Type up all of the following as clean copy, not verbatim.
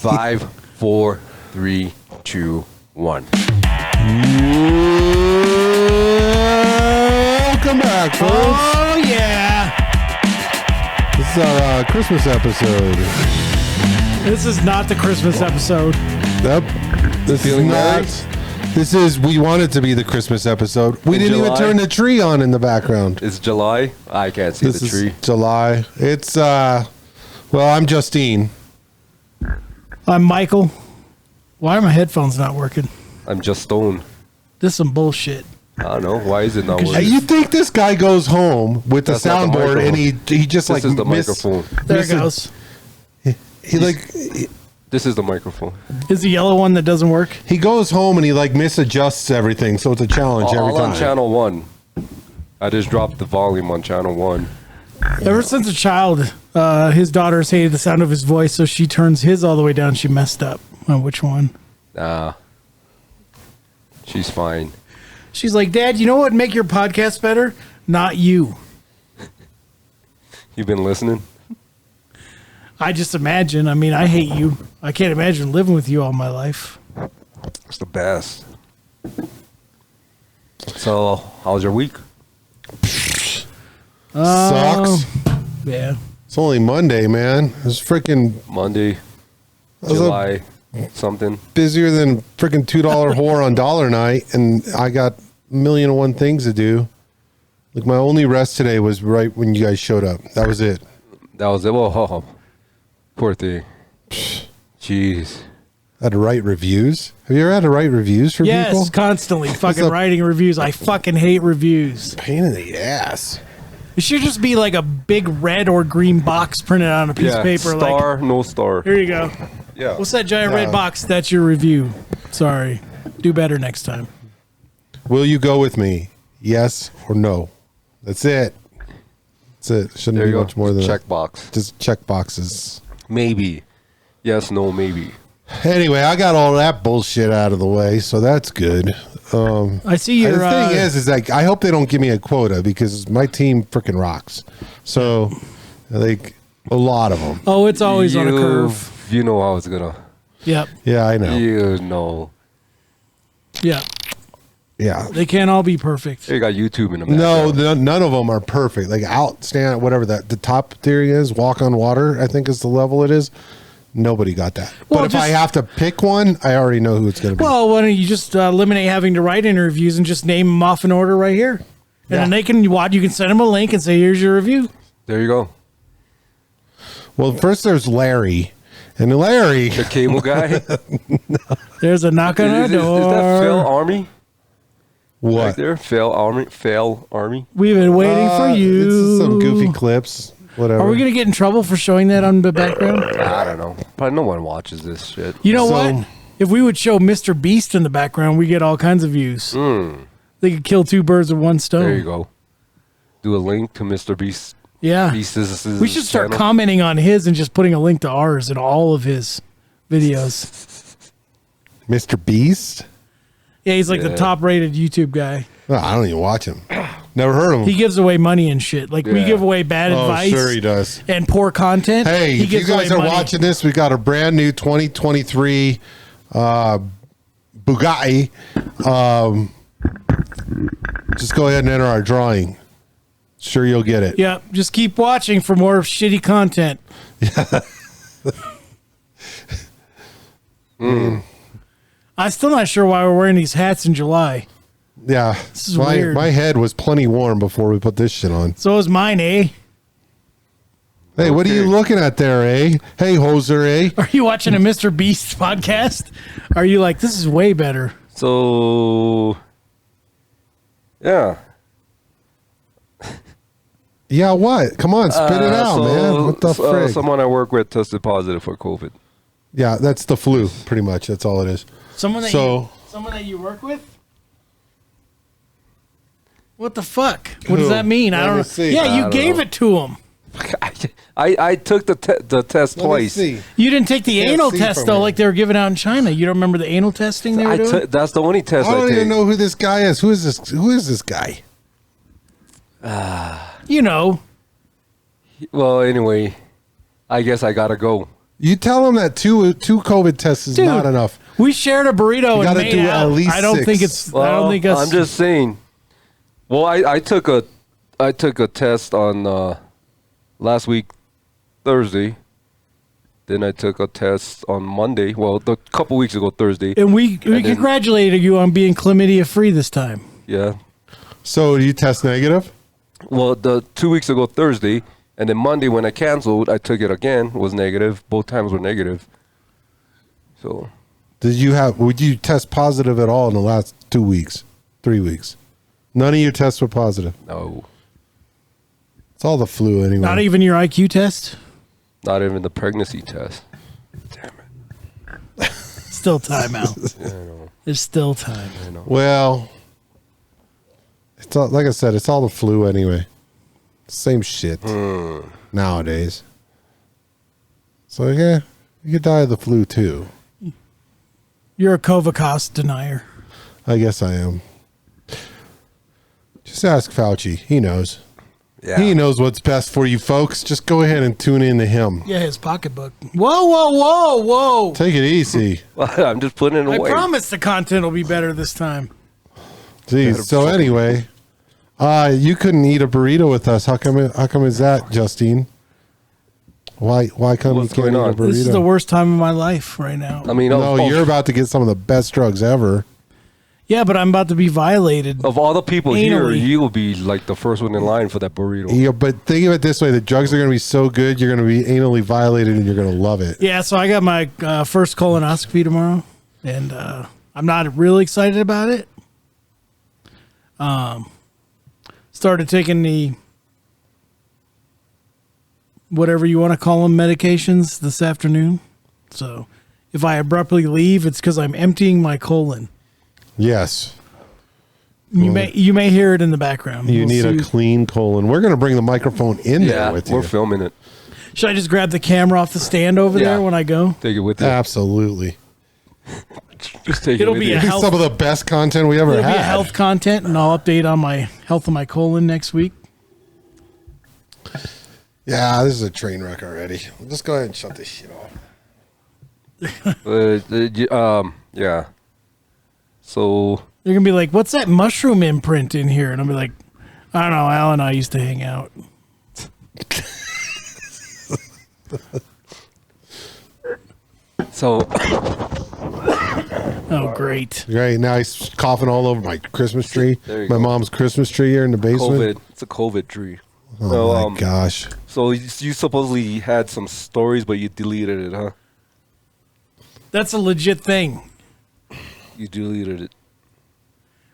5, 4, 3, 2, 1. Welcome back, folks. Oh, yeah. This is our Christmas episode. This is not the Christmas episode. Yep. This is not. This is, we want it to be the Christmas episode. We didn't even turn the tree on in the background. It's July. I can't see the tree. July. It's, well, I'm Justine. I'm Michael. Why are my headphones not working? I'm just stoned. This is some bullshit. I don't know. Why is it not Hey, working? you think this guy goes home with the That's not the soundboard and he just This is the microphone. There it goes. This is the microphone. Is the yellow one that doesn't work? He goes home and he like misadjusts everything, so it's a challenge every All time. on channel 1. I just dropped the volume on channel 1. Ever since a child, his daughters hated the sound of his voice, so she turns his all the way down. She messed up on which one. Nah. She's fine. She's like, Dad, you know what would make your podcast better? Not you. You been listening? I just imagine. I mean, I hate you. I can't imagine living with you all my life. It's the best. So, how's your week? Sucks. Yeah. It's only Monday, man. It's freaking Monday, July, something. busier than freaking $2 whore on dollar night, and I got a million and one things to do. Like, my only rest today was right when you guys showed up. That was it. That was it. Oh, poor thing. Jeez. I had to write reviews. Have you ever had to write reviews for Yes, people? constantly fucking writing reviews. I fucking hate reviews. Pain in the ass. It should just be like a big red or green box printed on a piece of paper. Star, Like, no star. here you go. Yeah. What's that giant Yeah. red box? That's your review. Sorry. Do better next time. Will you go with me? Yes or no? That's it. That's it. Shouldn't There be you go. much more than Check that. box. Just check boxes. Maybe. Yes, no, maybe. Anyway, I got all that bullshit out of the way, so that's good. I see your. The thing is like, I hope they don't give me a quota because my team freaking rocks. So, like, a lot of them. oh, it's always on a curve. You know how it's gonna. Yep. Yeah, I know. You know. Yeah. Yeah. They can't all be perfect. You got YouTube in the No, background. none of them are perfect. Like outstand, whatever the top theory is, walk on water, I think is the level it is. Nobody got that. Well, but if I just- have to pick one, I already know who it's going to be. Well, why don't you just eliminate having to write interviews and just name them off in order right here? And then they can watch. You can send them a link and say, "Here's your review." There you go. Well, first there's Larry, and Larry. The cable guy. There's a knock on our Is that door. Phil Army? Right What? there? Phil Army? We've been waiting for you. This is some goofy clips. Whatever. Are we gonna get in trouble for showing that on the background? I don't know. But no one watches this shit. You know So- what? If we would show Mr. Beast in the background, we get all kinds of views. They could kill two birds with one stone. There you go. Do a link to Mr. Beast. Yeah. Beast's We should start channel. commenting on his and just putting a link to ours in all of his videos. Mr. Beast? Yeah, he's like the Yeah. top-rated YouTube guy. Oh, I don't even watch him. Never heard of him. He gives away money and shit. Like we Yeah. give away bad Oh, advice sure he does. and poor content. Hey, he if you gives away guys are money. watching this, we got a brand new 2023 Bugatti. Just go ahead and enter our drawing. Sure, you'll get it. Yeah, just keep watching for more shitty content. I'm still not sure why we're wearing these hats in July. Yeah. This is weird. My head was plenty warm before we put this shit on. So is mine, eh? Hey, what are you Okay. looking at there, eh? Hey, hoser, eh? Are you watching a Mr. Beast podcast? Are you like, this is way better? So, yeah. Yeah, what? Come on, spit it out, man. What the frick? Someone I work with tested positive for COVID. Yeah, that's the flu, pretty much. That's all it is. Someone that you work with? What the fuck? What does Who? that mean? I Let don't me know. see. Yeah, I you don't gave know. it to him. I took the test Let me twice. see. You didn't take the Can't anal see test from though, here. like they were giving out in China. You don't remember the anal testing they were doing? That's the only test I I don't take. even know who this guy is. Who is this? Who is this guy? You know. Well, anyway, I guess I gotta go. You tell them that two COVID tests is Dude, not enough. We shared a burrito You and gotta made do out. at least I don't 6. think it's. Well, I don't think it's. I'm just saying. Well, I took a test on last week Thursday. Then I took a test on Monday. Well, a couple weeks ago Thursday. And we then- congratulated you on being chlamydia free this time. Yeah. So you test negative? Oh. Well, 2 weeks ago Thursday, and then Monday when I canceled, I took it again. Was negative. Both times were negative. So. Would you test positive at all in the last 2 weeks, 3 weeks? None of your tests were positive. No. It's all the flu anyway. Not even your IQ test. Not even the pregnancy test. Damn it. Still time out. Yeah, I know. There's still time. I know. Well, it's all, like I said, it's all the flu anyway. Same shit nowadays. So yeah, you could die of the flu too. You're a Covacost denier. I guess I am. Just ask Fauci. He knows. Yeah. He knows what's best for you folks. Just go ahead and tune in to him. Yeah, his pocketbook. Whoa, whoa, whoa, whoa. Take it easy. I'm just putting it I away. promise the content will be better this time. Jeez. So anyway, you couldn't eat a burrito with us. How come is that, Justine? Why come What's you can't eat going a on? burrito? This is the worst time of my life right now. I mean, No, you're about to get some of the best drugs ever. Yeah, but I'm about to be violated. of all the people here, Anally. you will be like the first one in line for that burrito. Yeah, but think of it this way: the drugs are going to be so good, you're going to be anally violated, and you're going to love it. Yeah, so I got my first colonoscopy tomorrow, and I'm not really excited about it. Started taking the whatever you want to call them medications this afternoon. So if I abruptly leave, it's because I'm emptying my colon. Yes, You may hear it in the background. you We'll need see. a clean colon. We're going to bring the microphone in there Yeah, with we're you. filming it. Should I just grab the camera off the stand over Yeah. there when I go? Take it with you. Absolutely. Just take It'll it with be you. a health- Some of the best content we ever It'll had. be a health content, and I'll update on my health of my colon next week. Yeah, this is a train wreck already. Just go ahead and shut this shit off. Yeah. So They're gonna be like, "What's that mushroom imprint in here?" And I'll be like, "I don't know. Al and I used to hang out." so Oh, great! Great. Now he's coughing all over my Christmas tree. There you My go. mom's Christmas tree here in the basement. COVID. It's a COVID tree. Oh my gosh. So you supposedly had some stories, but you deleted it, huh? That's a legit thing. You deleted it.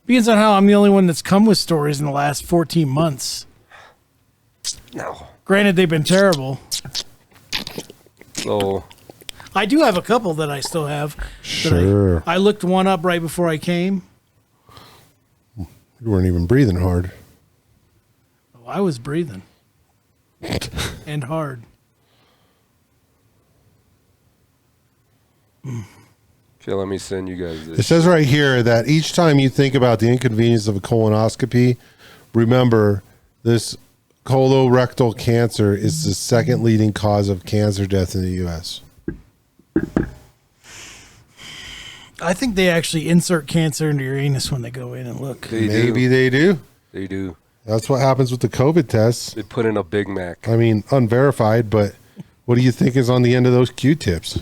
Because on how I'm the only one that's come with stories in the last 14 months. No. Granted, they've been terrible. So I do have a couple that I still have. that Sure. I looked one up right before I came. You weren't even breathing hard. Oh, I was breathing. And hard. okay, let me send you guys It this. says right here that each time you think about the inconvenience of a colonoscopy, remember this colorectal cancer is the second leading cause of cancer death in the U.S. I think they actually insert cancer into your anus when they go in and look. They Maybe do. they do. They do. That's what happens with the COVID tests. They put in a Big Mac. I mean, unverified, but what do you think is on the end of those Q-tips?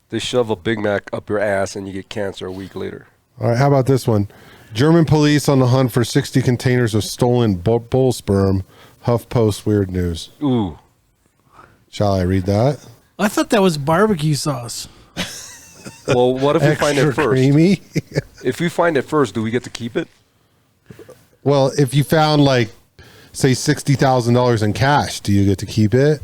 They shove a Big Mac up your ass and you get cancer a week later. All right, how about this one? German police on the hunt for 60 containers of stolen bull sperm. HuffPost weird news. Ooh. Shall I read that? I thought that was barbecue sauce. Well, what if we find it Extra first? creamy. If we find it first, do we get to keep it? Well, if you found like, say, $60,000 in cash, do you get to keep it?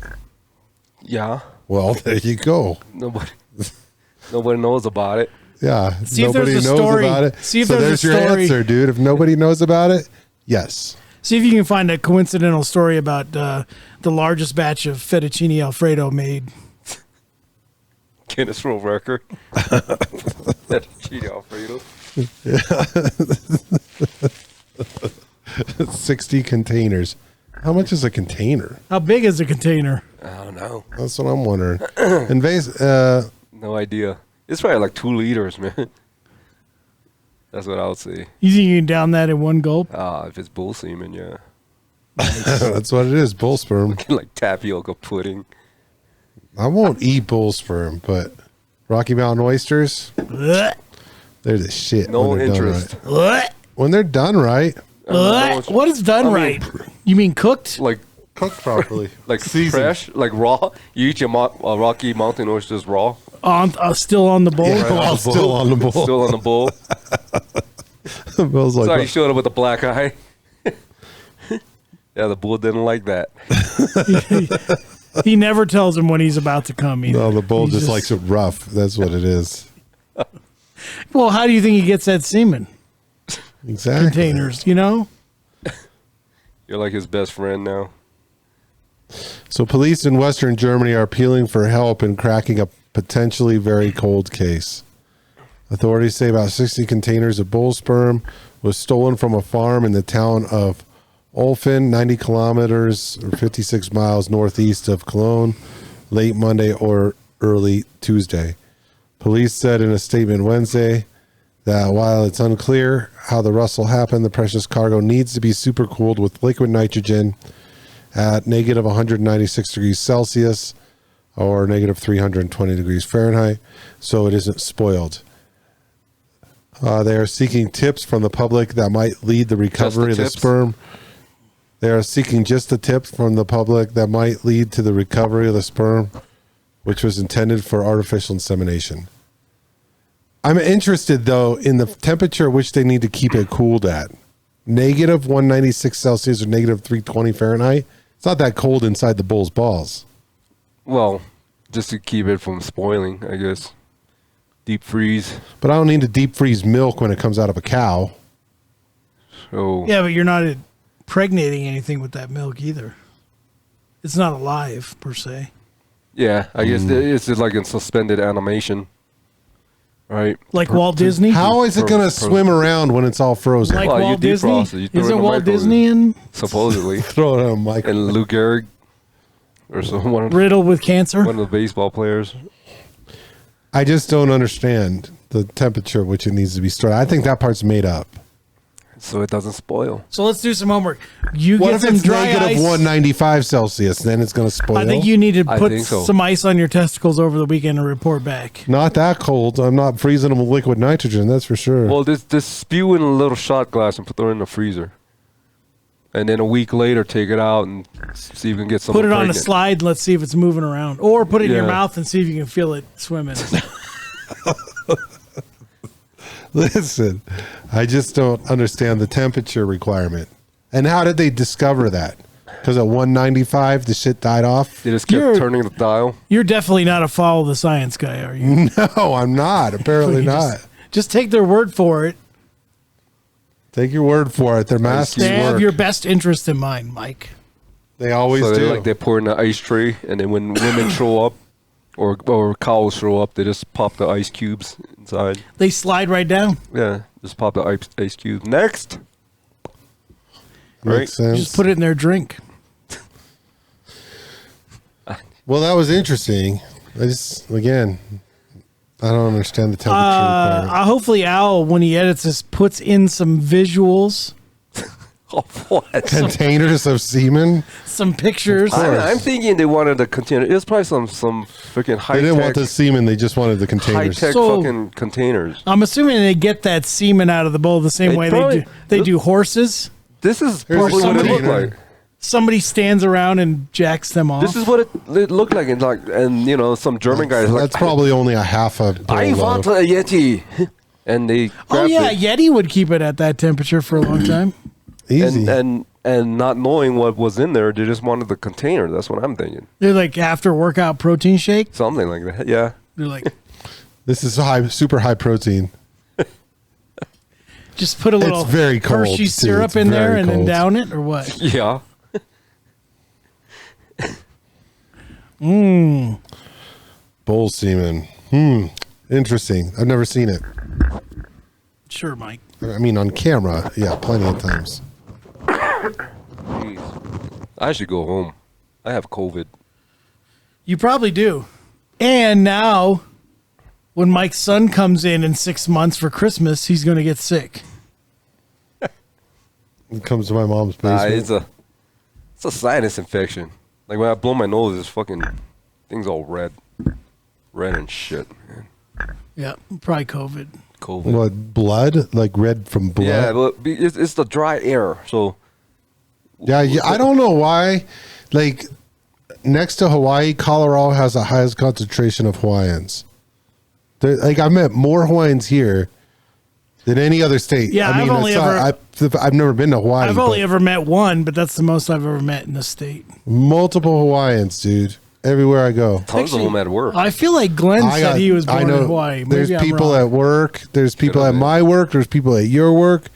Yeah. Well, there you go. Nobody knows about it. Yeah, See if nobody there's a knows story. about it. See if so there's a your story. answer, dude. If nobody knows about it, yes. See if you can find a coincidental story about the largest batch of fettuccine Alfredo made. Guinness World Record. That's cheating, Alfredo. 60 containers. How much is a container? How big is a container? I don't know. That's what I'm wondering. No idea. It's probably like 2 liters, man. That's what I would say. You think you can down that in one gulp? If it's bull semen, yeah. That's what it is, bull sperm. Like tapioca pudding. I won't eat bull sperm, but Rocky Mountain oysters, Blech. they're the shit. No when they're interest. Done right. Blech. When they're done right, Blech. What is done right? You mean cooked? Like cooked properly. like Seasoned. fresh, like raw. You eat your Rocky Mountain oysters raw. Still on the bowl? Yeah. While still on the bowl. Still on the bowl. Bill's like, Sorry, you showed up with a black eye. Yeah, the bull didn't like that. He never tells him when he's about to come either. no, the bull He's just likes it rough. That's what it is. Well, how do you think he gets that semen? Exactly. Containers, you know? You're like his best friend now. So police in Western Germany are appealing for help in cracking a potentially very cold case. Authorities say about 60 containers of bull sperm was stolen from a farm in the town of Olfen, 90 kilometers or 56 miles northeast of Cologne, late Monday or early Tuesday. Police said in a statement Wednesday that while it's unclear how the rustle happened, the precious cargo needs to be supercooled with liquid nitrogen at negative 196 degrees Celsius or negative 320 degrees Fahrenheit, so it isn't spoiled. They are seeking tips from the public that might lead the recovery of the sperm. They are seeking just the tips from the public that might lead to the recovery of the sperm, which was intended for artificial insemination. I'm interested, though, in the temperature at which they need to keep it cooled at. Negative 196 Celsius or negative 320 Fahrenheit. It's not that cold inside the bull's balls. Well, just to keep it from spoiling, I guess. Deep freeze. But I don't need to deep freeze milk when it comes out of a cow. So Yeah, but you're not impregnating anything with that milk either. It's not alive, per se. yeah, I guess it's just like in suspended animation, right? Like Walt Disney? How is it going to swim around when it's all frozen? Like Well, you Walt Disney? defrost it. You throw Is it it in the Walt microwave. Disney and Supposedly, Throw it on a microwave. and Lou Gehrig, or one of riddled with cancer? the baseball players. I just don't understand the temperature at which it needs to be stored. I think that part's made up. So it doesn't spoil. So let's do some homework. You What get if some it's dry negative ice. 195 Celsius? Then it's going to spoil. I think you need to I put think so. some ice on your testicles over the weekend and report back. Not that cold. I'm not freezing them with liquid nitrogen. That's for sure. Well, just spew in a little shot glass and throw it in the freezer. And then a week later, take it out and see if you can get something Put it on a pregnant. slide and let's see if it's moving around. Or put it in your Yeah. mouth and see if you can feel it swimming. Listen, I just don't understand the temperature requirement. And how did they discover that? Because at 195, the shit died off? They just kept You're- turning the dial. You're definitely not a follow the science guy, are you? No, I'm not. Apparently You not. just take their word for it. Take your word for it. Their masters They have work. your best interest in mind, Mike. They always So do. they pour in the ice tray, and then when women show up, or cows show up, they just pop the ice cubes inside. They slide right down. Yeah, just pop the ice cubes. Next. Makes sense. Just put it in their drink. Well, that was interesting. I just, again, I don't understand the temperature requirement. Hopefully Al, when he edits this, puts in some visuals, Oh, what? Containers of semen? some pictures. I'm thinking they wanted a container. It was probably some freaking high They didn't want tech, the semen. They just wanted the high containers. tech So- fucking containers. I'm assuming they get that semen out of the bowl the same They way probably- they do horses. This is Here's probably what it somebody- looked like. Somebody stands around and jacks them off. This is what it looked like, and you know, some German guys like, That's probably only a half a bull I want loaf. a Yeti, and they oh grabbed yeah, it. Yeti would keep it at that temperature for a long time. Easy. And not knowing what was in there, they just wanted the container. That's what I'm thinking. They're like after workout protein shake. Something like that. Yeah. They're like, This is super high protein. just put a little very cold, Hershey too. syrup It's in there very and then cold. down it, or what? Yeah. Bull semen. Interesting. I've never seen it. Sure, Mike. I mean, on camera, yeah, plenty of times. Jeez. I should go home. I have COVID. You probably do. And now, when Mike's son comes in 6 months for Christmas, he's going to get sick. It comes to my mom's basement. It's a sinus infection. Like when I blow my nose, it's fucking things all red and shit. Man. Yeah, probably COVID. COVID. What, blood? Like red from blood? Yeah, but it's the dry air. So Yeah, I don't know why. Like, next to Hawaii, Colorado has the highest concentration of Hawaiians. Like, I met more Hawaiians here than any other state. Yeah, I mean, I've never been to Hawaii. I've only ever met one, but that's the most I've ever met in the state. Multiple Hawaiians, dude. Everywhere I go. tons of them at work. I feel like Glenn said he was born in Hawaii. Maybe There's I'm people wrong. at work. There's people at my work. There's people at your work.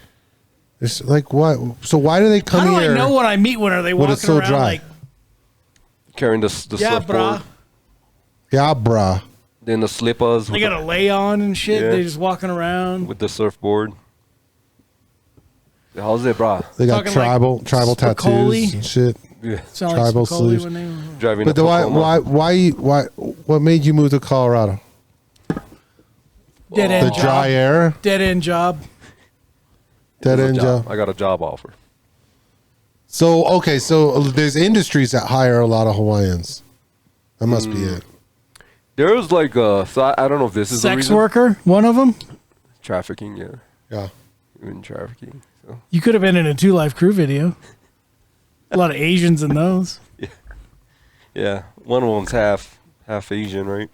It's like, what? So why do they come How do here? I know when I meet one? Are they when walking it's so around dry? like, Carrying the yeah, surfboard. brah? Yeah, bruh. Then the slippers They with, got a lay on and shit. Yeah. They just walking around. with the surfboard. How's it, brah? They got Talking like tribal Spicoli. tattoos and shit. Yeah. Sound Tribal like Spicoli sleeves. when they- Driving But to why? What made you move to Colorado? Dead The end dry job. air, Dead end job. dead end job. I got a job offer. So okay, so there's industries that hire a lot of Hawaiians. That must be it. There's like so I don't know if this is the Sex reason. worker, one of them. Trafficking, yeah. Yeah. Even trafficking. So. You could have been in a 2 Life Crew video. A lot of Asians in those. Yeah, one of them's half Asian, right?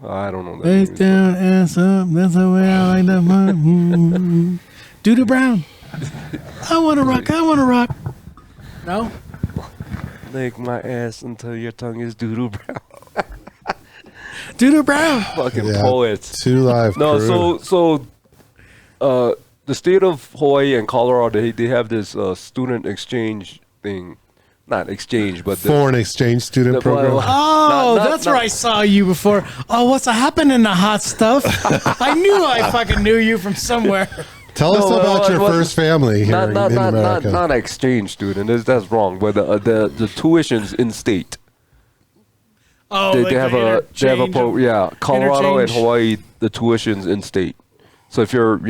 I don't know. Face down, ass up. That's the way I like that. Doodoo Brown. I want to rock. I want to rock. No? Lick my ass until your tongue is doodle brown. Doodoo Brown. Fucking Yeah. poets. 2 Live No, Crew. so the state of Hawaii and Colorado, they have this student exchange thing. Not exchange, but Foreign exchange student the- program. Oh, Not- that's not- where I saw you before. Oh, what's happening to hot stuff? I knew I fucking knew you from somewhere. Tell us No, about your well, first family here in America. not exchange student. That's wrong. But the tuition's in state. Oh, They like have the a Colorado and interchange. Hawaii, the tuition's in state. So if you're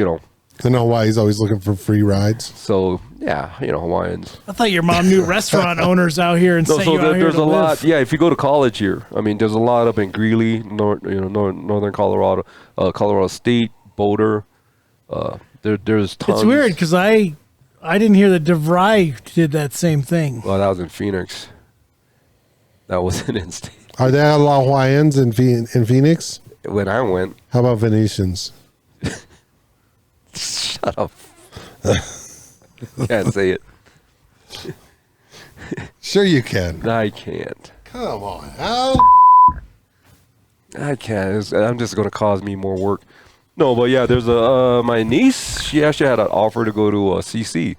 I know Hawaii's always looking for free rides. so yeah, Hawaiians. I thought your mom knew restaurant owners out here and No, sent so you out here there's to a live. lot. Yeah, if you go to college here, I mean, there's a lot up in Greeley, northern Colorado, Colorado State, Boulder. There's tons. It's weird because I didn't hear that DeVry did that same thing. Well, that was in Phoenix. That wasn't in state. Are there a lot of Hawaiians in Phoenix? When I went, How about Venetians? shut up. Can't say it. Sure you can. I can't. Come on, Al. I can't. I'm just gonna cause me more work. No, but yeah, there's my niece. She actually had an offer to go to CC,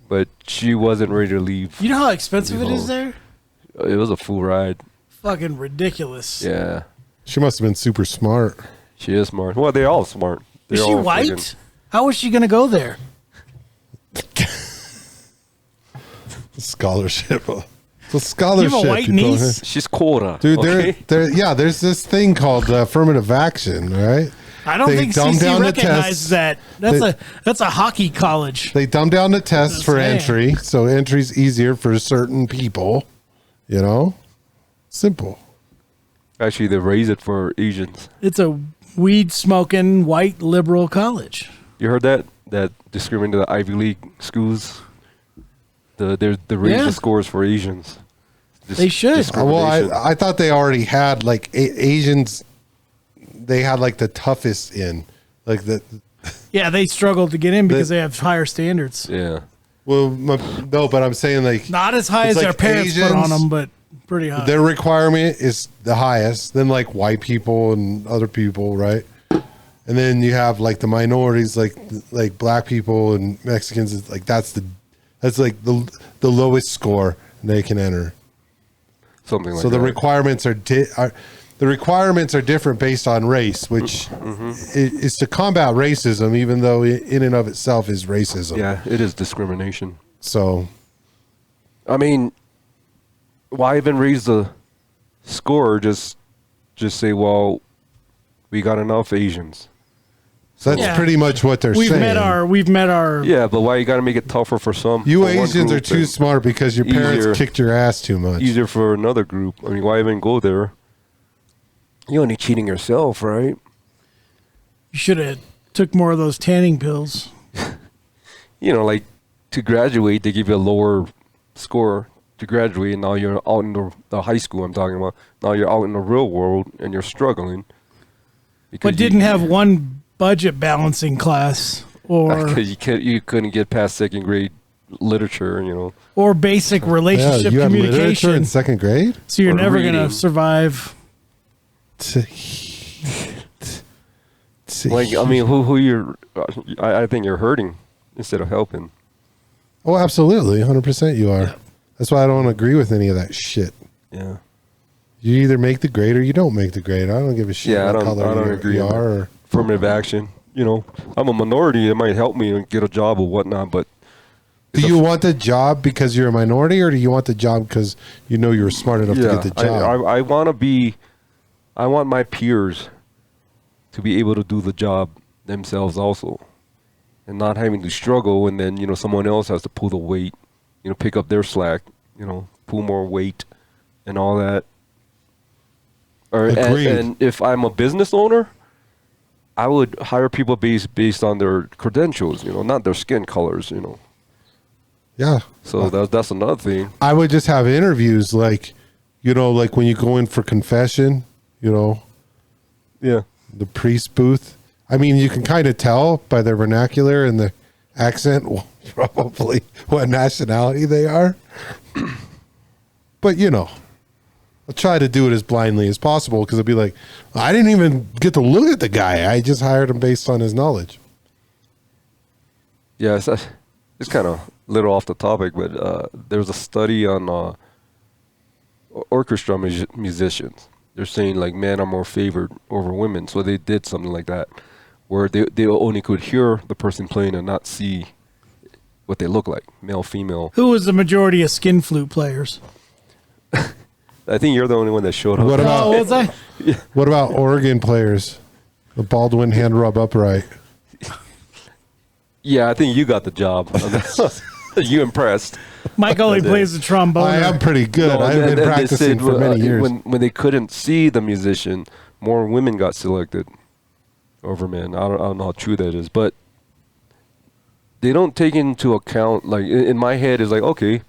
but she wasn't ready to leave. You know how expensive it is there? It was a full ride. Fucking ridiculous. Yeah, She must have been super smart. she is smart. Well, they're all smart. Is They're she all white? friggin- How was she going to go there? Scholarship. It's a You scholarship. have a white you call niece? it. She's quota. Dude, okay? there's this thing called affirmative action, right? I don't They think dumb CC down the recognizes tests. that. That's a hockey college. They dumb down the tests for saying. entry, so entry's easier for certain people. Simple. Actually, they raise it for Asians. It's a weed smoking white liberal college. You heard that? That discriminating the Ivy League schools. The raise Yeah. the scores for Asians. They should. Well, Discrimination. I thought they already had like Asians. They had like the toughest in, like the. Yeah, they struggled to get in because they have higher standards. Yeah. Well, no, but I'm saying like Not as high It's as like their parents put on Asians- them, but pretty high. their requirement is the highest. Then like white people and other people, right? And then you have like the minorities, like black people and Mexicans. It's like that's like the lowest score they can enter. Something like So that. the requirements are different based on race, which is to combat racism, even though in and of itself is racism. Yeah, it is discrimination. So I mean, why even raise the score? Just say, well, we got enough Asians. So that's Yeah. pretty much what they're We've saying. met our. Yeah, but why you got to make it tougher for some? You for one Asians are group too and smart because your parents easier- kicked your ass too much. Easier for another group. I mean, why even go there? You're only cheating yourself, right? You should have took more of those tanning pills. You know, like to graduate, they give you a lower score to graduate, and now you're out in the high school I'm talking about. Now you're out in the real world, and you're struggling. But didn't have one budget balancing class or Because you couldn't get past second grade literature, or basic Yeah, relationship you had literature communication. in second grade? So you're or never going reading. to survive. Like, I mean, who you're? I think you're hurting instead of helping. Oh, absolutely. 100% you are. That's why I don't agree with any of that shit. Yeah. You either make the grade or you don't make the grade. I don't give a shit Yeah, I what don't color agree you on are. that. Or, Affirmative action. I'm a minority. It might help me get a job or whatnot, but do you want the job because you're a minority, or do you want the job because you know you're smart enough to get the job? I want my peers to be able to do the job themselves also, and not having to struggle, and then someone else has to pull the weight, pick up their slack, pull more weight, and all that. Or Agreed. and if I'm a business owner, I would hire people based on their credentials, not their skin colors, Yeah. So that's another thing. I would just have interviews like when you go in for confession, Yeah. the priest booth. I mean, you can kind of tell by their vernacular and the accent probably what nationality they are. But, I'll try to do it as blindly as possible because it'll be like, I didn't even get to look at the guy. I just hired him based on his knowledge. Yeah, it's kind of a little off the topic, but there's a study on orchestra musicians. They're saying like men are more favored over women, so they did something like that, where they only could hear the person playing and not see what they look like, male, female. Who was the majority of skin flute players? I think you're the only one that showed up. What about- Oh, was I? What about organ players? The Baldwin hand rub upright. Yeah, I think you got the job. You impressed. Mike only That's it. plays the trombone. I am pretty good. No, I've and been they practicing said, for many years. When they couldn't see the musician, more women got selected over men. I don't know how true that is, but they don't take into account, like in my head is like, okay,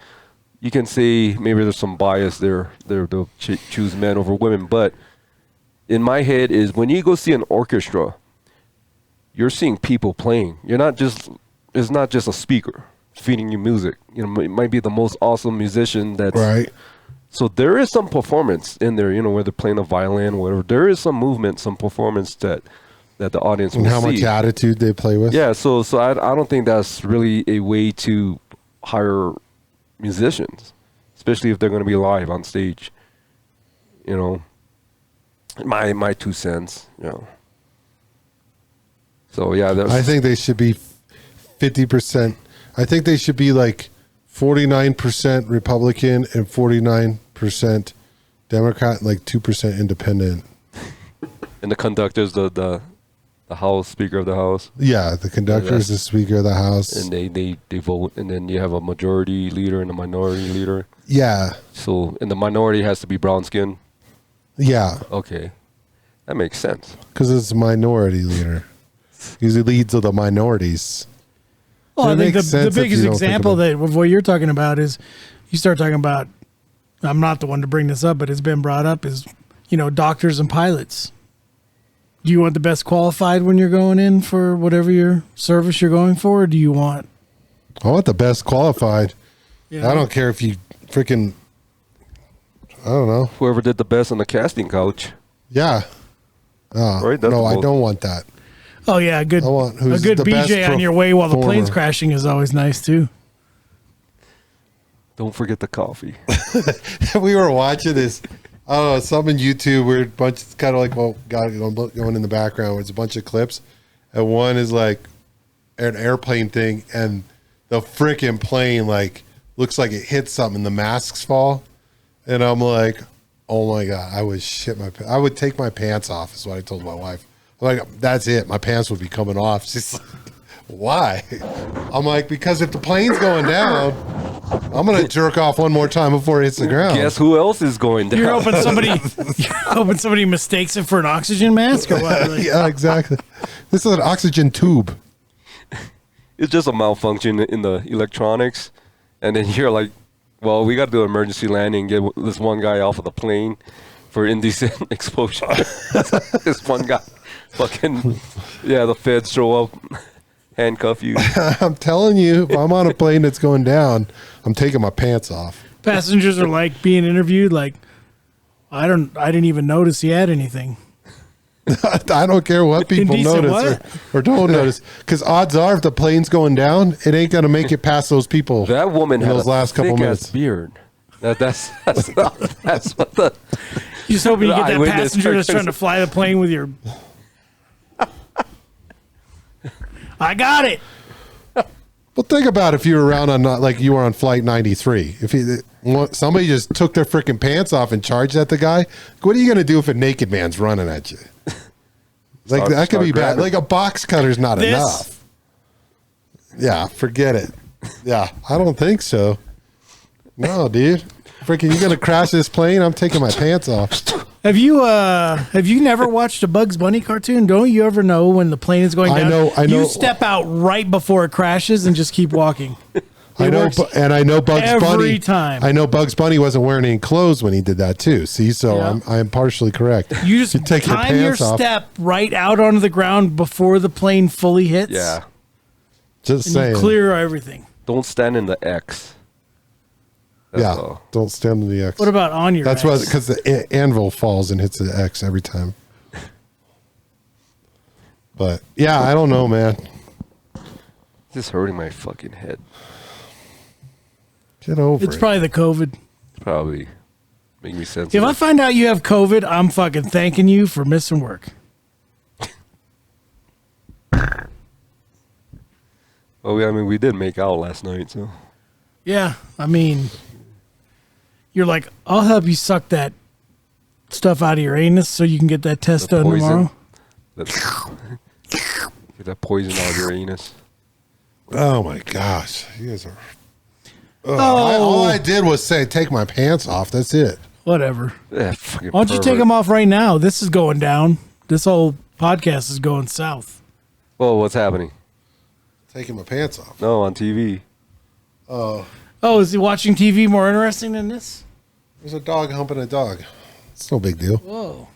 you can say maybe there's some bias there. They'll choose men over women, but in my head is when you go see an orchestra, you're seeing people playing. It's not just a speaker feeding you music. It might be the most awesome musician that's Right. So there is some performance in there, where they're playing a violin or whatever. There is some movement, some performance that the audience will And how see. much attitude they play with. Yeah, so I don't think that's really a way to hire musicians, especially if they're going to be live on stage. My 2 cents. So yeah, I think they should be 50%. I think they should be like 49% Republican and 49% Democrat, and like 2% independent. And the conductor's the House Speaker of the House, Yeah, the conductor is the Speaker of the House. and they vote, and then you have a majority leader and a minority leader. Yeah, So, and the minority has to be brown skin. yeah, Okay, that makes sense. because it's a minority leader. He leads of the minorities. Well, It I think makes the sense if biggest you don't think example about of what you're talking about is you start talking about, I'm not the one to bring this up, but it's been brought up, is, doctors and pilots. Do you want the best qualified when you're going in for whatever your service you're going for? Or do you want, I want the best qualified. you know, I don't care if you freaking, I don't know. Whoever did the best on the casting couch. Yeah. Right, that's No, the I most- don't want that. oh yeah, a good I want who's the best BJ on your way while the plane's performer. crashing is always nice too. Don't forget the coffee. We were watching this. I don't know, some on YouTube where a bunch, it's kind of like, going in the background where it's a bunch of clips. And one is like an airplane thing, and the freaking plane like looks like it hits something and the masks fall. And I'm like, oh my God, I would shit my pants. I would take my pants off, is what I told my wife. I'm like, that's it. My pants would be coming off. She's like, why? I'm like, because if the plane's going down, I'm going to jerk off one more time before it hits the ground. Guess who else is going down? You're hoping somebody mistakes it for an oxygen mask or what? Like, Yeah, exactly. This is an oxygen tube. It's just a malfunction in the electronics. And then you're like, well, we got to do an emergency landing and get this one guy off of the plane for indecent exposure. This one guy, fucking, yeah, the feds show up, handcuff you. I'm telling you, if I'm on a plane that's going down, I'm taking my pants off. passengers are like being interviewed. Like, I didn't even notice he had anything. I don't care what people Indecent notice or don't notice, because odds are, if the plane's going down, it ain't gonna make it past those people. That woman in had those a last couple thick-ass minutes. beard. That's what the. You just hoping you get that Eyewitness passenger that's trying to fly the plane with your. I got it. Well, think about if you were around on like you were on flight 93. If somebody just took their freaking pants off and charged at the guy, what are you gonna do if a naked man's running at you? Like that could be bad. Like a box cutter's not enough. Yeah, forget it. Yeah, I don't think so. No, dude. Freaking, you gonna crash this plane? I'm taking my pants off. Have you never watched a Bugs Bunny cartoon? Don't you ever know when the plane is going down? I know. You step out right before it crashes and just keep walking. I know, and I know Bugs Bunny. Every time. I know Bugs Bunny wasn't wearing any clothes when he did that too. See, so Yeah. I'm partially correct. You just take time your off. step right out onto the ground before the plane fully hits. Yeah. Just And saying. you clear everything. Don't stand in the X. That's Yeah, all. don't stand in the X. What about on your That's ass? why, because the anvil falls and hits the X every time. But yeah, I don't know, man. Just hurting my fucking head. Get over It's it. probably the COVID. Probably make me sensitive. If I find out you have COVID, I'm fucking thanking you for missing work. Well, I mean, we did make out last night, so. Yeah, I mean, you're like, I'll help you suck that stuff out of your anus so you can get that test The done poison. tomorrow. Get that poison out of your anus. Oh my gosh, you guys are. Oh. All I did was say, take my pants off. That's it. Whatever. Fucking Why don't you take pervert. them off right now? This is going down. This whole podcast is going south. Well, what's happening? Taking my pants off. No, on TV. Oh, is he watching TV more interesting than this? There's a dog humping a dog. It's no big deal. Whoa.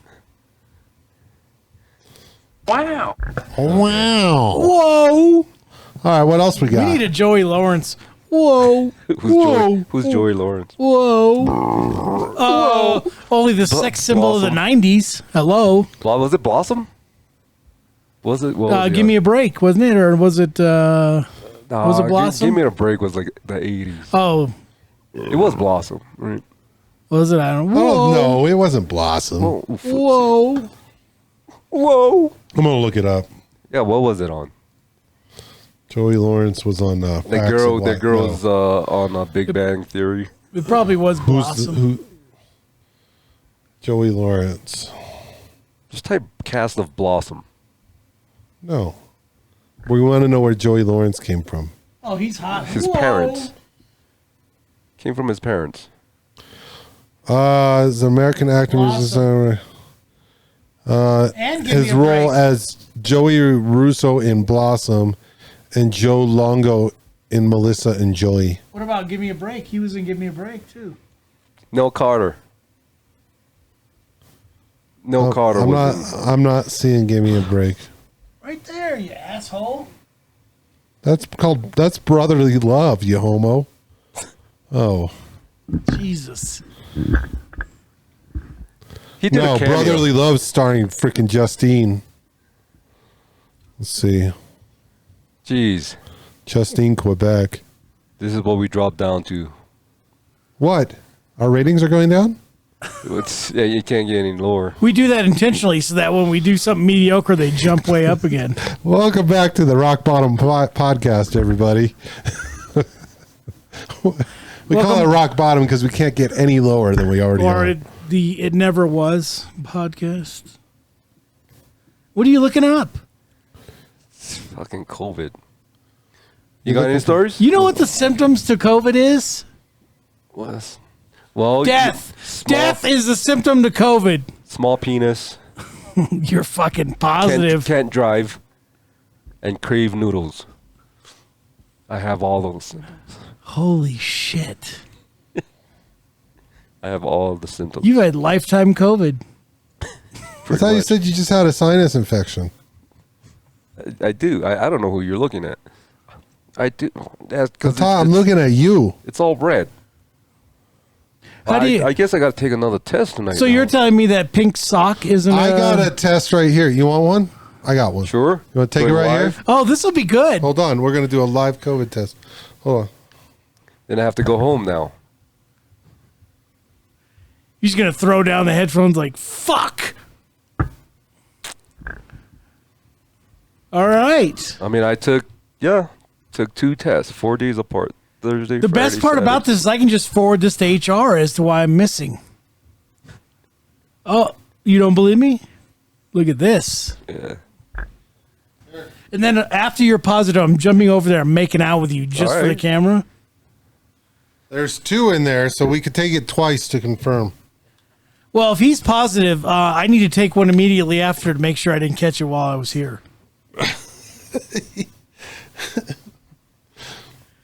Wow. Whoa. All right, what else we We got? need a Joey Lawrence. Whoa. Who's Joey Lawrence? Whoa. Oh, only the sex symbol of the 90s. Hello. Was it Blossom? Was it? What was it Give me a break, wasn't it? Or was it was it Blossom? Give me a break was like the 80s. Oh, It was Blossom, right? was it? I don't know. Oh, no, it wasn't Blossom. Oh, Whoa. Whoa. I'm going to look it up. Yeah, what was it on? Joey Lawrence was on The Facts girl, of the Life. girl's No. on Big Bang Theory. It probably was Who's Blossom. who? Joey Lawrence. Just type cast of Blossom. No. We want to know where Joey Lawrence came from. Oh, he's hot. His Whoa. parents. Came from his parents. Is an American actor. Blossom. And give His me a role break. as Joey Russo in Blossom and Joe Longo in Melissa and Joey. What about Give Me a Break? He was in Give Me a Break, too. Nell Carter. Nell Carter was in. I'm not seeing Give Me a Break. Right there, you asshole. That's brotherly love, you homo. Oh. Jesus. He did No, a cameo. Brotherly Love starring freaking Justine. Let's see. Jeez. Justine, Quebec. This is what we dropped down to. What? Our ratings are going down? Yeah, you can't get any lower. We do that intentionally so that when we do something mediocre, they jump way up again. Welcome back to the Rock Bottom Podcast, everybody. We call it rock bottom because we can't get any lower than we already Or are. it never was podcast. What are you looking up? Fucking COVID. You got any stories? You know what the symptoms to COVID is? What? Well, Death. Death is the symptom to COVID. Small penis. You're fucking positive. Can't drive. And crave noodles. I have all those symptoms. Holy shit. I have all the symptoms. You've had lifetime COVID. I thought you said you just had a sinus infection. I do. I don't know who you're looking at. I do. That's because I'm looking at you. it's all red. How do you? I guess I got to take another test tonight. So you're telling me that pink sock isn't? I got a test right here. You want one? I got one. Sure. You want to take it Going right live? here? Oh, this will be good. Hold on. We're going to do a live COVID test. Hold on. Then I have to go home now. You're just gonna throw down the headphones like fuck. All right. I mean, I took 2 tests, 4 days apart. Thursday. The best part about this is I can just forward this to HR as to why I'm missing. Oh, you don't believe me? Look at this. Yeah. And then after you're positive, I'm jumping over there and making out with you just All for the right. camera. There's 2 in there, so we could take it twice to confirm. Well, if he's positive, I need to take one immediately after to make sure I didn't catch it while I was here.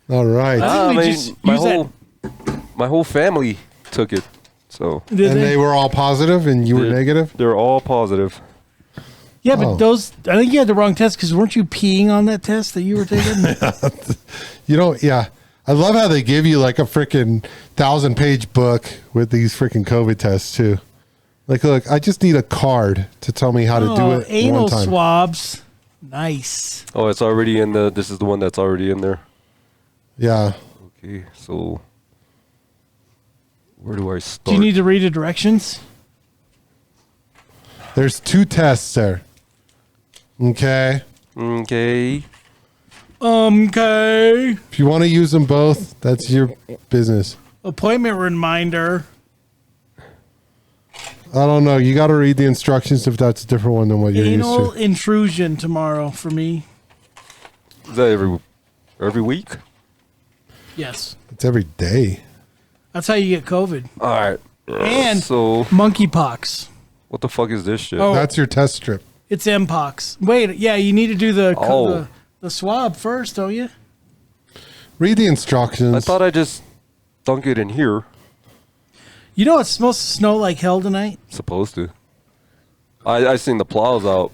All right. I think we I mean, just use my whole family took it, so Did And they? they were all positive and you were They're- negative? They're all positive. Yeah, but Oh. those, I think you had the wrong test because weren't you peeing on that test that you were taking? You know, yeah. I love how they give you like a freaking 1,000-page book with these freaking COVID tests too. Like, look, I just need a card to tell me how to do Oh, it anal one time. swabs. Nice. Oh, it's already in the. This is the one that's already in there. Yeah. Okay, so where do I start? Do you need to read the directions? There's 2 tests there. Okay. Okay. Okay. If you want to use them both, that's your business. Appointment reminder. I don't know. You got to read the instructions if that's a different one than what you're Anal used to. intrusion tomorrow for me. Is that every week? Yes. It's every day. That's how you get COVID. All right. And So monkeypox. what the fuck is this shit? Oh. That's your test strip. It's Mpox. Wait, yeah, you need to do Oh. the swab first, don't you? Read the instructions. I thought I just dunk it in here. You know it's supposed to snow like hell tonight? Supposed to. I seen the plows out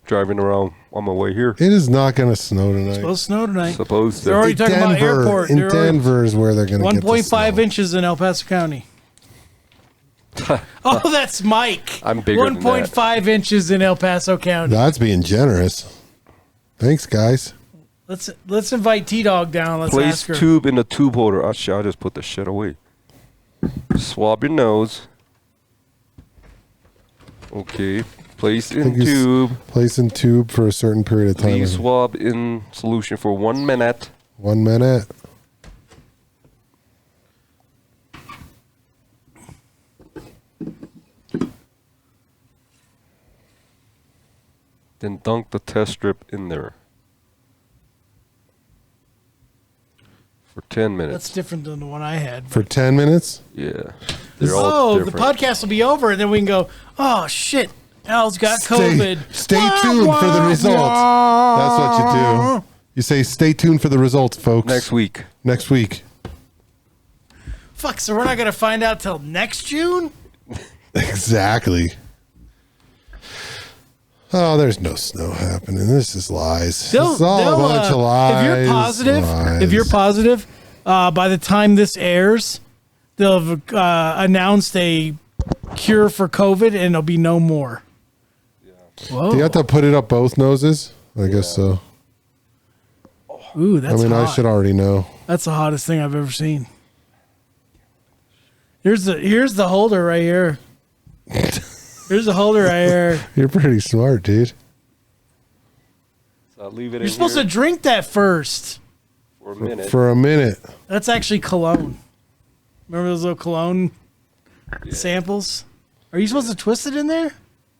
driving around on my way here. It is not going to snow tonight. Supposed to snow tonight. Supposed They're to. already talking about airport. In They're already- Denver is where they're going to get the 1.5 snow. inches in El Paso County. Oh, that's Mike. I'm bigger than that. 1.5 inches in El Paso County. That's being generous. Thanks, guys. Let's invite T-Dog down. Let's Place ask her. tube in the tube holder. Oh shit, I just put the shit away. Swab your nose. Okay. Place in think you s- tube. Place in tube for a certain period of time. Please swab in solution for 1 minute. 1 minute. Then dunk the test strip in there. For 10 minutes. That's different than the one I had. For 10 minutes? Yeah. They're all Oh, the different. podcast will be over, and then we can go, oh, shit, Al's got COVID. Stay tuned for the results. That's what you do. You say, stay tuned for the results, folks. Next week. Next week. Fuck, so we're not going to find out till next June? Exactly. Oh, there's no snow happening. This is lies. It's all a bunch of lies. If you're positive, by the time this airs, they'll have announced a cure for COVID, and there'll be no more. Whoa. Do you have to put it up both noses? I guess so. Ooh, that's I hot. should already know. That's the hottest thing I've ever seen. Here's the holder right here. Here's the holder right here. You're pretty smart, dude. So I'll leave it You're supposed to drink that first. for a minute. For a minute. That's actually cologne. Remember those little cologne samples? Are you supposed to twist it in there?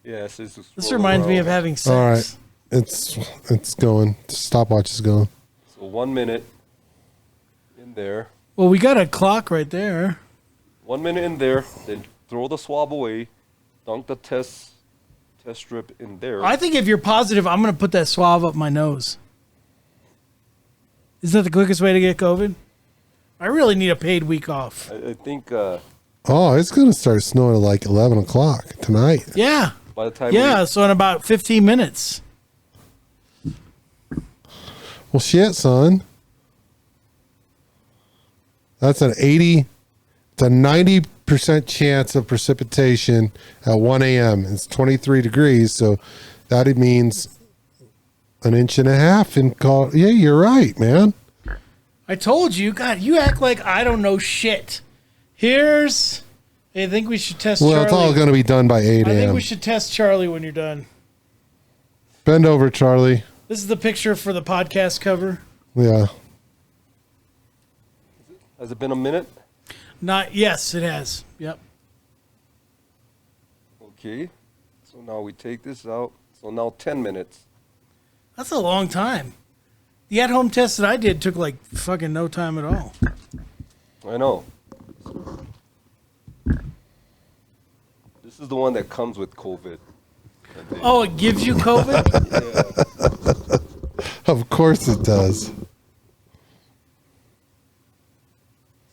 Yes. This reminds me of having sex. All right. It's going. The stopwatch is going. So 1 minute in there. Well, we got a clock right there. 1 minute in there. Then throw the swab away. Dunk the test strip in there. I think if you're positive, I'm going to put that swab up my nose. Isn't that the quickest way to get COVID? I really need a paid week off. I think Oh, it's going to start snowing at like 11 o'clock tonight. Yeah. by the time So in about 15 minutes. Well, shit, son. That's it's a 90% chance of precipitation at 1 a.m. It's 23 degrees, so that means an inch and a half in Yeah, you're right, man. I told you. God, you act like I don't know shit. I think we should test Charlie. Well, it's all going to be done by 8 I think a.m. we should test Charlie when you're done. Bend over, Charlie. This is the picture for the podcast cover. Yeah. Has it been a minute? Yes, it has. Yep. Okay. So now we take this out. So now 10 minutes. That's a long time. The at-home test that I did took like fucking no time at all. I know. This is the one that comes with COVID. Oh, it gives you COVID? Of course it does.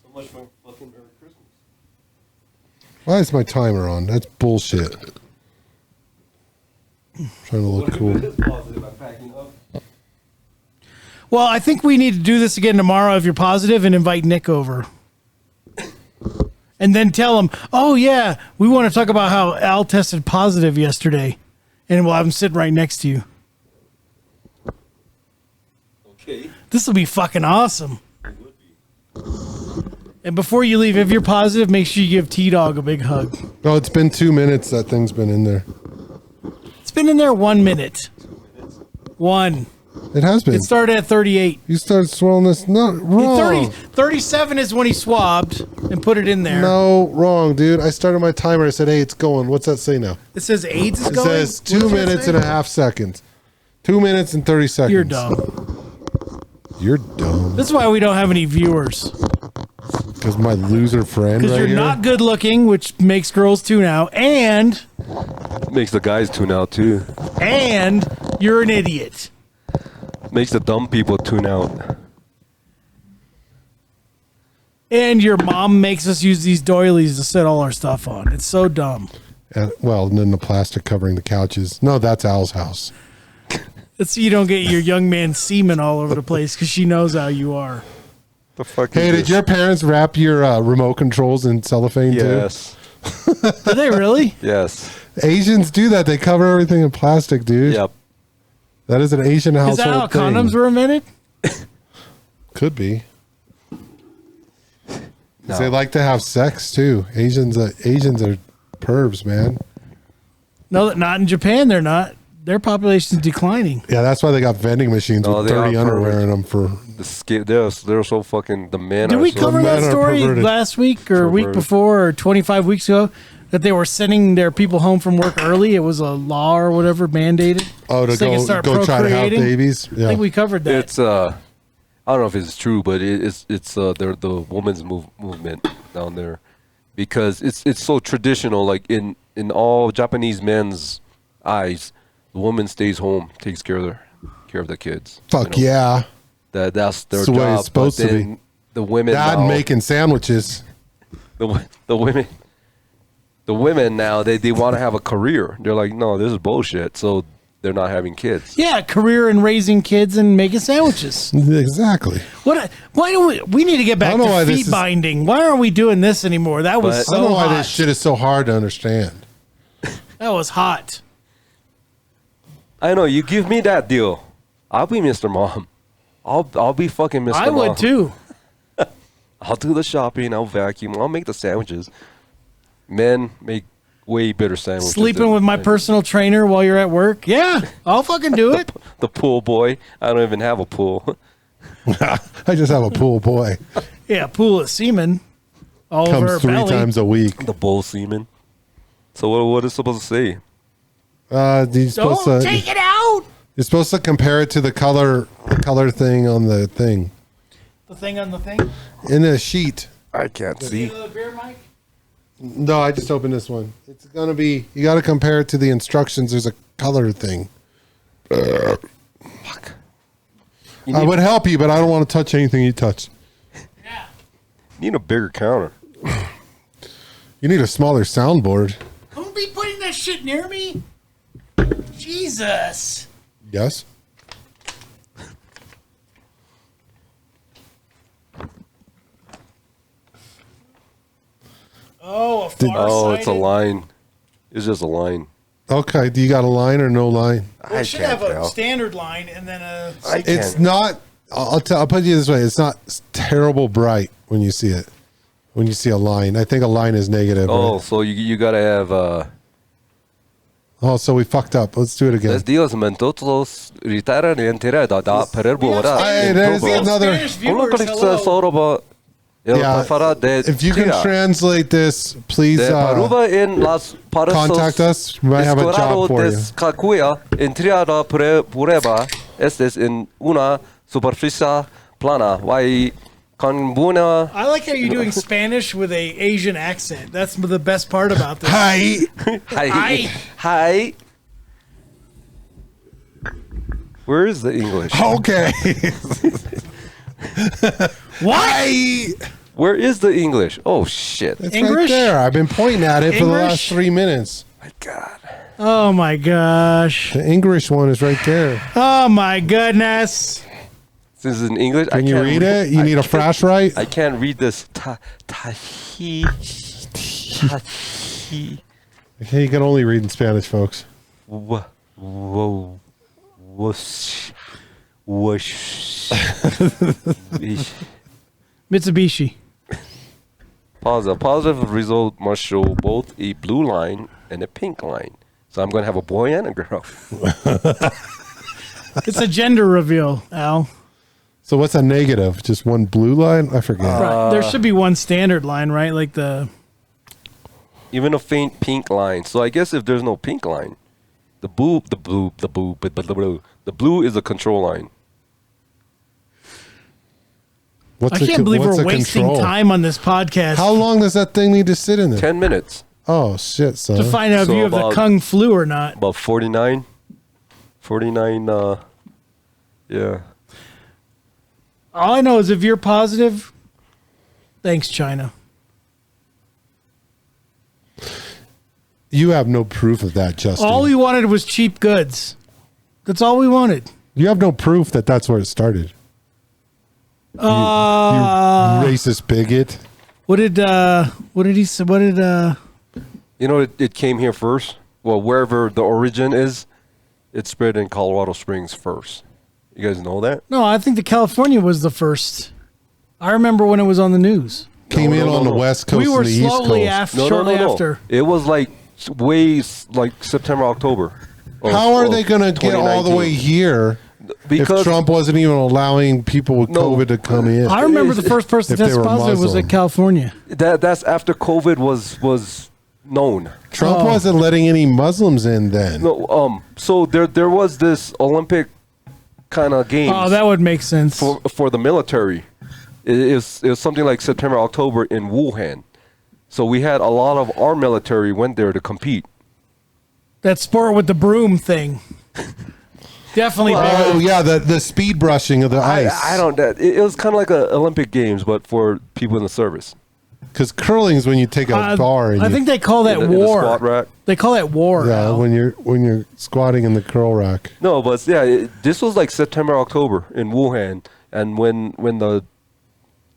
So much for fucking Merry Christmas. Why is my timer on? That's bullshit. Trying to look cool. It is positive. I'm packing up. Well, I think we need to do this again tomorrow if you're positive and invite Nick over. And then tell him, oh, yeah, we want to talk about how Al tested positive yesterday. And we'll have him sitting right next to you. Okay. This will be fucking awesome. It would be. And before you leave, if you're positive, make sure you give T-Dog a big hug. Oh, it's been 2 minutes that thing's been in there. It's been in there 1 minute. 1. It has been. It started at 38. You started swirling this. No, wrong. 37 is when he swabbed and put it in there. No, wrong, dude. I started my timer. I said, hey, it's going. What's that say now? It says AIDS is It going? says What 2 does that minutes say? and a half seconds. 2 minutes and 30 seconds. You're dumb. You're dumb. This is why we don't have any viewers. Because my loser friend Because right you're here. not good looking, which makes girls tune out, and Makes the guys tune out too. you're an idiot. Makes the dumb people tune out. And your mom makes us use these doilies to set all our stuff on. It's so dumb. Well, and then the plastic covering the couches. No, that's Al's house. It's so you don't get your young man semen all over the place because she knows how you are. The fuck Hey, is did this? your parents wrap your remote controls in cellophane Yes. Did they really? Yes. too? Asians do that. They cover everything in plastic, dude. Yep. That is an Asian Is household that how thing. condoms were invented? Could be. 'Cause No. They like to have sex too. Asians are pervs, man. No, not in Japan. They're not. Their population's declining. Yeah, that's why they got vending machines No, with they are dirty underwear pervert. in them for. The skin, they're so fucking, the men Did are we so cover that men are story perverted. last week or week Perverted. before or 25 weeks ago? That they were sending their people home from work early. It was a law or whatever mandated. Oh, to So they can go start try to have procreating? babies. I Yeah. think we covered that. It's I don't know if it's true, but it's the women's movement down there, because it's so traditional. Like in all Japanese men's eyes, the woman stays home, takes care of the kids. Fuck you know? yeah. That's their It's the way job. it's supposed but to then be. The women Dad now, making sandwiches. the women now they want to have a career. They're like, no, this is bullshit. So they're not having kids. yeah, career in raising kids and making sandwiches. Exactly. Why don't we need to get I back don't know why to this feet is- binding? Why aren't we doing this anymore? That was But- I don't so know why hot. this shit is so hard to understand. That was hot. I know. You give me that deal, I'll be Mr. Mom. I'll be fucking Mr. I Mom. would too. I'll do the shopping. I'll vacuum. I'll make the sandwiches. Men make way better sandwiches. Sleeping than- with my personal trainer while you're at work. Yeah, I'll fucking do it. the pool boy. I don't even have a pool. I just have a pool boy. Yeah, pool of semen. All over Comes her 3 belly. times a week. The bull semen. So what is it supposed to say? You're supposed Don't to take it out. you're supposed to compare it to the color thing on the thing The thing on the thing. in a sheet. I can't see. The beer mic. No, I just opened this one. It's gonna be. You got to compare it to the instructions. There's a color thing. Fuck. I would help you, but I don't want to touch anything you touch. Yeah. You need a bigger counter. You need a smaller soundboard. Don't be putting that shit near me. Jesus. Yes. Oh, a far Oh, it's a line. It's just a line. Okay. Do you got a line or no line? Well, it should have a standard line and then a. I It's can't. not. I'll put it this way. It's not terrible bright when you see it. When you see a line, I think a line is negative. Oh, right? so you gotta have Oh, so we fucked up. Let's do it again. Los dios mentotos ritaren enterada da pererbora. Hey, there's We have another. Spanish viewers, hello. Yeah. If you can translate this, please contact us. We might have a job for you. Entriada pureba estes in una superficie plana. Why con buena I like how you're doing Spanish with a Asian accent. That's the best part about this. Hi. hi hi. Where is the English? Okay. What? Where is the English? Oh shit! It's English? right there. I've been pointing at it for the last English? 3 minutes. My God. Oh my gosh. The English one is right there. Oh my goodness. This is in English. Can you read it? You need a flashlight? I can't read this. Tahi. Okay, you can only read in Spanish, folks. Whoa. Whoosh. Whoosh. Mitsubishi. Pause. A positive result must show both a blue line and a pink line. So I'm going to have a boy and a girl. It's a gender reveal, Al. So what's a negative? Just one blue line? I forget. Right. There should be one standard line, right? Like the. Even a faint pink line. So I guess if there's no pink line, the blue is a control line. What's I can't believe what's we're a wasting control? time on this podcast How long does that thing need to sit in there? 10 minutes. Oh, shit, son. to find out if So you have the about- Kung flu or not. About 49. 49, yeah. All I know is if you're positive, thanks, China. You have no proof of that, Justin. All we wanted was cheap goods. That's all we wanted. You have no proof that that's where it started. You racist bigot. What did he say? What did You know, it came here first. Well, wherever the origin is, it spread in Colorado Springs first. You guys know that? No, I think the California was the first. I remember when it was on the news. Came in on the no. West Coast We were and the East slowly Coast. shortly after. It was like like September, October. How are they going to get all the way 2019. here Because if Trump wasn't even allowing people with No. COVID to come in? I remember the first person If to they test were positive was Muslim. in California. that's after COVID was known. Trump Oh. wasn't letting any Muslims in then. No, so there was this Olympic kind of games. Oh, that would make sense. for the military. It was something like September, October in Wuhan. So we had a lot of our military went there to compete. That sport with the broom thing. Definitely. Oh, yeah, the speed brushing of the ice. I don't. It was kind of like a Olympic Games, but for people in the service. Because curling's when you take a bar and I you, think they call that In the war. squat rack. They call that war. yeah, Al. when you're squatting in the curl rack. No, but yeah, this was like September, October in Wuhan, and when the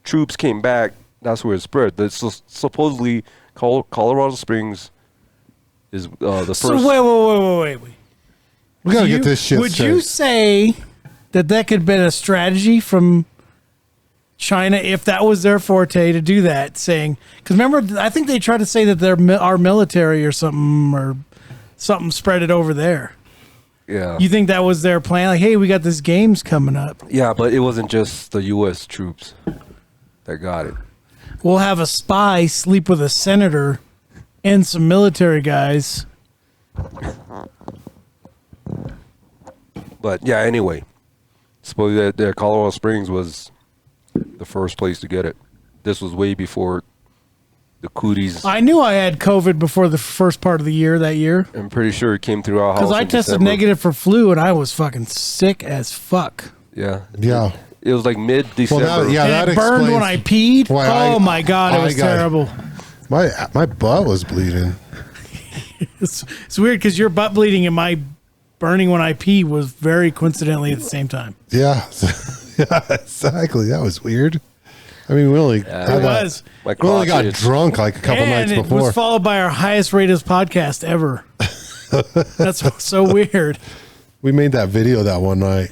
troops came back, that's where it spread. Supposedly Colorado Springs is the first. So wait. We gotta You- get this shit Would straight. you say that could have been a strategy from China if that was their forte to do that? Saying, because remember, I think they tried to say that our military or something spread it over there. Yeah. You think that was their plan? Like, hey, we got this games coming up. Yeah, but it wasn't just the U.S. troops that got it. we'll have a spy sleep with a senator and some military guys. But yeah, anyway, suppose that Colorado Springs was the first place to get it. This was way before the cooties. I knew I had COVID before the first part of the year that year. I'm pretty sure it came through our house. Because I in tested December. negative for flu and I was fucking sick as fuck. Yeah. Yeah. It was like mid-December. Well, yeah, And that it burned when I peed. why Oh my God, it was terrible. My butt was bleeding. It's weird because your butt bleeding and my burning when I pee was very coincidentally at the same time. Yeah. Yeah, exactly. That was weird. I mean, we only It was. My we only got crotch itch. drunk like a couple And nights it before. was followed by our highest rated podcast ever. That's so weird. We made that video that one night.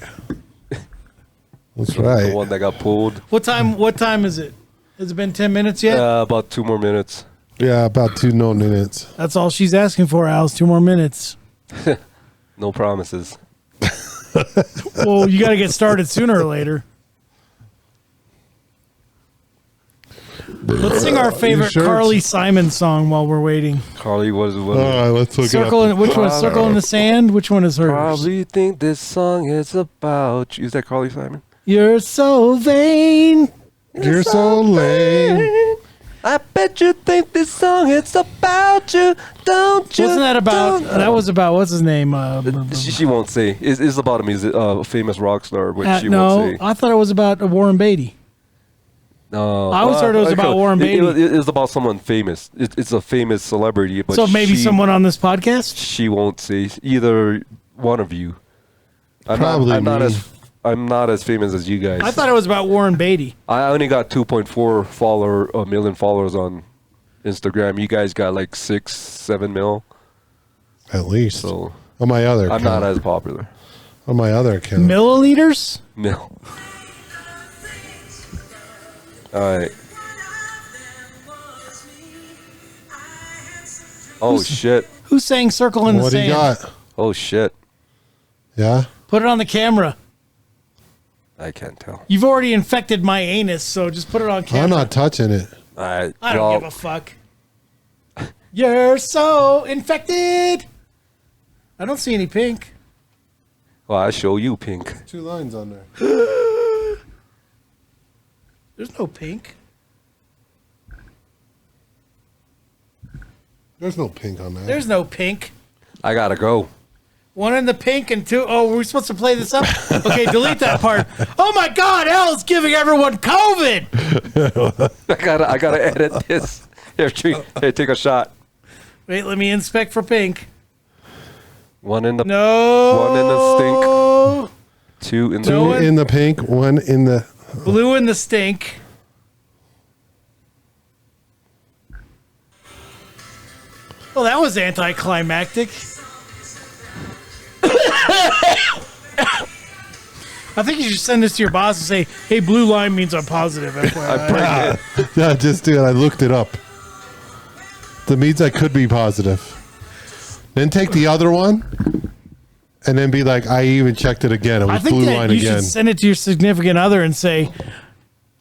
That's right. The one that got pulled. What time is it? Has it been 10 minutes yet? About 2 more minutes. Yeah, about 2 minutes. That's all she's asking for, Alice. 2 more minutes. No promises. Well, you got to get started sooner or later. Let's sing our favorite sure? Carly Simon song while we're waiting. Carly, what is it? All right, let's look Circle it up. in, which one? Circle in the Sand. Which one is hers? Probably think this song is about you. Is that Carly Simon? You're so vain. You're so lame. I bet you think this song is about you, don't you? Wasn't that about? Don't- That was about what's his name? She won't say. It's about a music, famous rock star, which she no, won't say. I thought it was about Warren Beatty. No, I always heard it was about Warren Beatty. It's about someone famous. It's a famous celebrity, but So maybe she, someone on this podcast. She won't say either one of you. Probably me. I'm not as famous as you guys. I thought it was about Warren Beatty. I only got 2.4 million followers on Instagram. You guys got like 6-7 mil. At least. So On my other I'm account. not as popular. On my other account. Milliliters? Mil. All right. Oh shit. Who sang "Circle in the What do Sand"? you got? Oh shit. Yeah? Put it on the camera. I can't tell. You've already infected my anus, so just put it on camera. I'm not touching it. All right. I don't give a fuck. You're so infected. I don't see any pink. Well, I show you pink. 2 lines on there. There's no pink. There's no pink on that. There's no pink. I gotta go. 1 in the pink and 2. Oh, were we supposed to play this up? Okay, delete that part. Oh my God, Al's giving everyone COVID. I gotta edit this. Here, take a shot. Wait, let me inspect for pink. 1 in the No. 1 in the stink. 2 in the 2 No one- in the pink, 1 in the... Blue in the stink. Well, that was anticlimactic. I think you should send this to your boss and say, "Hey, blue line means I'm positive." I'm FYI. pregnant. Yeah, just do it. I looked it up. That means I could be positive. Then take the other one and then be like, I even checked it again. It I was think blue that line you again. should send it to your significant other and say,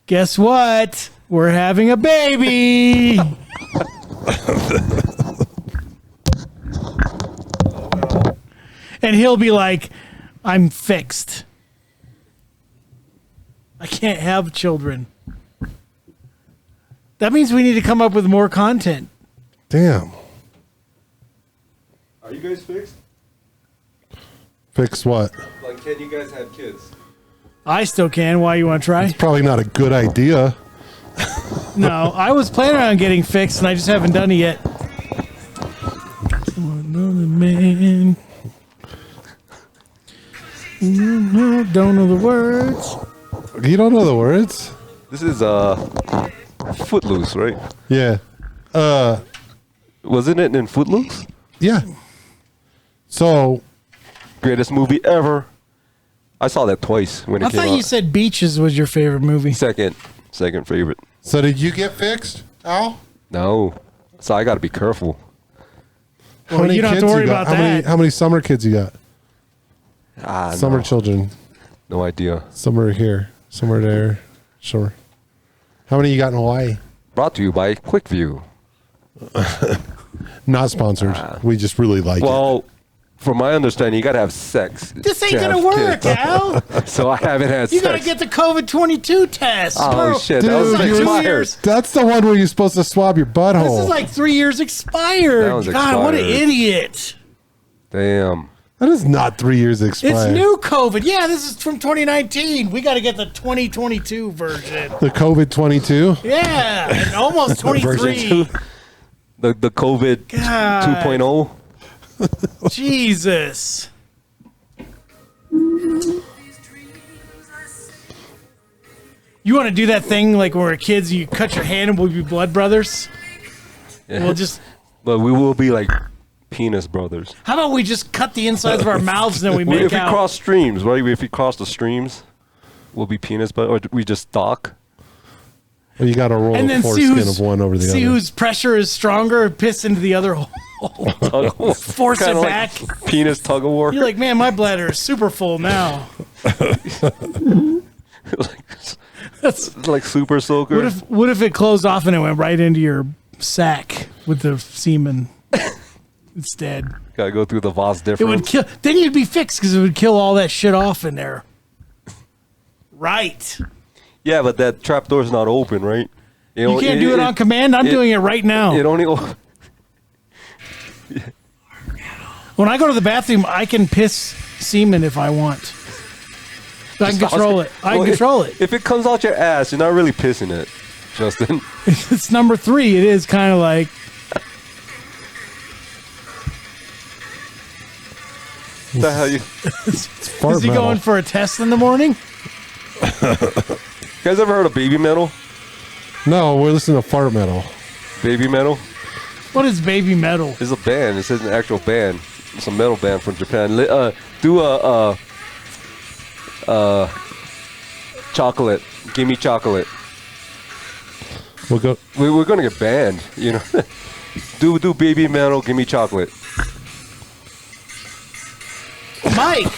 "Guess what? We're having a baby." And he'll be like, "I'm fixed. I can't have children." That means we need to come up with more content. Damn. Are you guys fixed? Fix what? Like, can you guys have kids? I still can. Why, you want to try? Probably not a good idea. No, I was planning on getting fixed, and I just haven't done it yet. Another man. Don't know the words. You don't know the words? This is Footloose, right? Yeah. Wasn't it in Footloose? Yeah. So, Greatest movie ever. I saw that twice when it I came thought out. you said Beaches was your favorite movie. Second favorite. so did you get fixed, Al? No, so I got to be careful. Well, you don't have to kids worry got? about that. How many summer kids you got? Summer No, children. no idea. Some are here. Some are there. Sure. How many you got in Hawaii? Brought to you by QuickView. Not sponsored. We just really like it. Well, from my understanding, you got to have sex. This ain't to gonna have work, kids. Al. So I haven't had You sex. gotta get the COVID-22 test. Oh, bro. shit. Dude, That was like you're- 2 expired. years. That's the one where you're supposed to swab your butthole. This is like 3 years expired. That was God, what an expired. idiot. Damn. That is not 3 years expired. It's new COVID. Yeah, this is from 2019. We got to get the 2022 version. The COVID-22. Yeah, and almost 23. The COVID God. 2.0. Jesus. You want to do that thing like when we're kids, you cut your hand and we'll be blood brothers? Yeah. We'll just, But we will be like penis brothers. how about we just cut the insides of our mouths and then we make If we out? cross streams, right? If we cross the streams, we'll be penis, but or we just stalk. Well, you got to roll and the then see foreskin who's, of one over the see other. whose pressure is stronger, piss into the other hole. Force it Kinda like back. penis tug of war. You're like, man, my bladder is super full now. It's like super soaker. What if it closed off and it went right into your sack with the semen instead? Gotta go through the Voss It difference. would kill. Then you'd be fixed because it would kill all that shit off in there. Right. Yeah, but that trap door's not open, right? You can't do it on command. I'm doing it right now. It only. When I go to the bathroom, I can piss semen if I want. I can control it. I can control it. If it comes out your ass, you're not really pissing it, Justin. It's number 3. It is kind of like. Is that how you Fart Is he metal. going for a test in the morning? guys ever heard of baby metal? No, we're listening to fart metal. Baby metal What is baby metal? is a band. It says an actual band. It's a metal band from Japan. Do a chocolate. Give me chocolate. We'll go. We're gonna get banned. You know. do baby metal. Give me chocolate. Mike,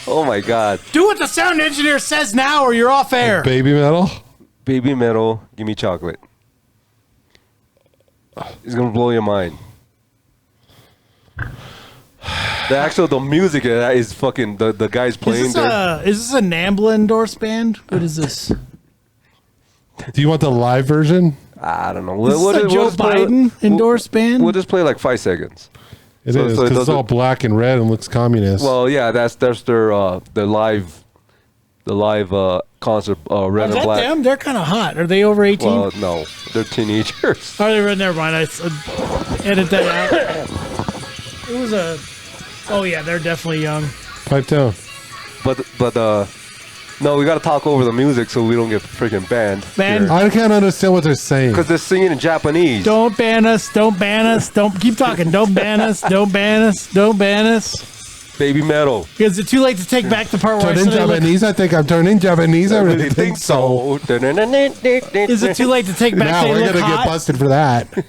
Oh my God. do what the sound engineer says now or you're off air. Baby metal. Baby metal. Give me chocolate. It's gonna blow your mind. The music of that is fucking the guys playing Is there. this a NAMBLA endorsed band? What is this? Do you want the live version? I don't know. Is this a Joe just play- Biden endorsed band? We'll just play like 5 seconds. It So- is so it because it's all doesn't- black and red and looks communist. Well, yeah, that's their live concert. Red Is and that black. them? They're kind of hot. Are they over 18? Well, no, they're teenagers. Oh, they never mind. I edit that out. It was a. Oh yeah, they're definitely young. Pipe down. But no, we got to talk over the music so we don't get freaking banned. Banned. I can't understand what they're saying. Because they're singing in Japanese. Don't ban us. Don't ban us. Don't keep talking. Don't ban us. Don't ban us. Don't ban us. Baby metal. Is it too late to take back the part where I Turning said they look, Japanese. I think I'm turning Japanese. I really think so. Is it too late to take back Now they we're look gonna get hot? busted for that.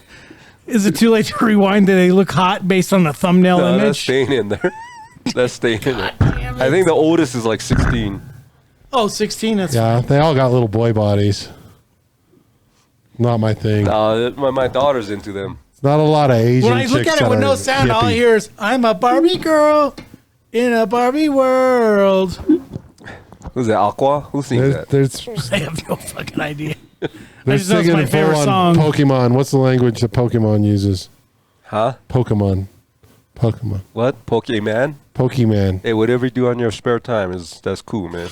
Is it too late to rewind that they look hot based on the thumbnail No, that's image? staying in there. That's staying in there. Damn it. I think the oldest is like 16. Oh, 16. That's Yeah, they all got little boy bodies. Not my thing. My daughter's into them. Not a lot of Asian when I look chicks at it that with no are sound, all I hippie. hear is "I'm a Barbie girl in a Barbie world." Who's that? Aqua? Who sings that? There's I have no fucking idea. I they're just know it's singing my a favorite full-on song. Pokemon. What's the language that Pokemon uses? Huh? Pokemon. What? Pokemon? Pokemon. Hey, whatever you do on your spare time that's cool, man.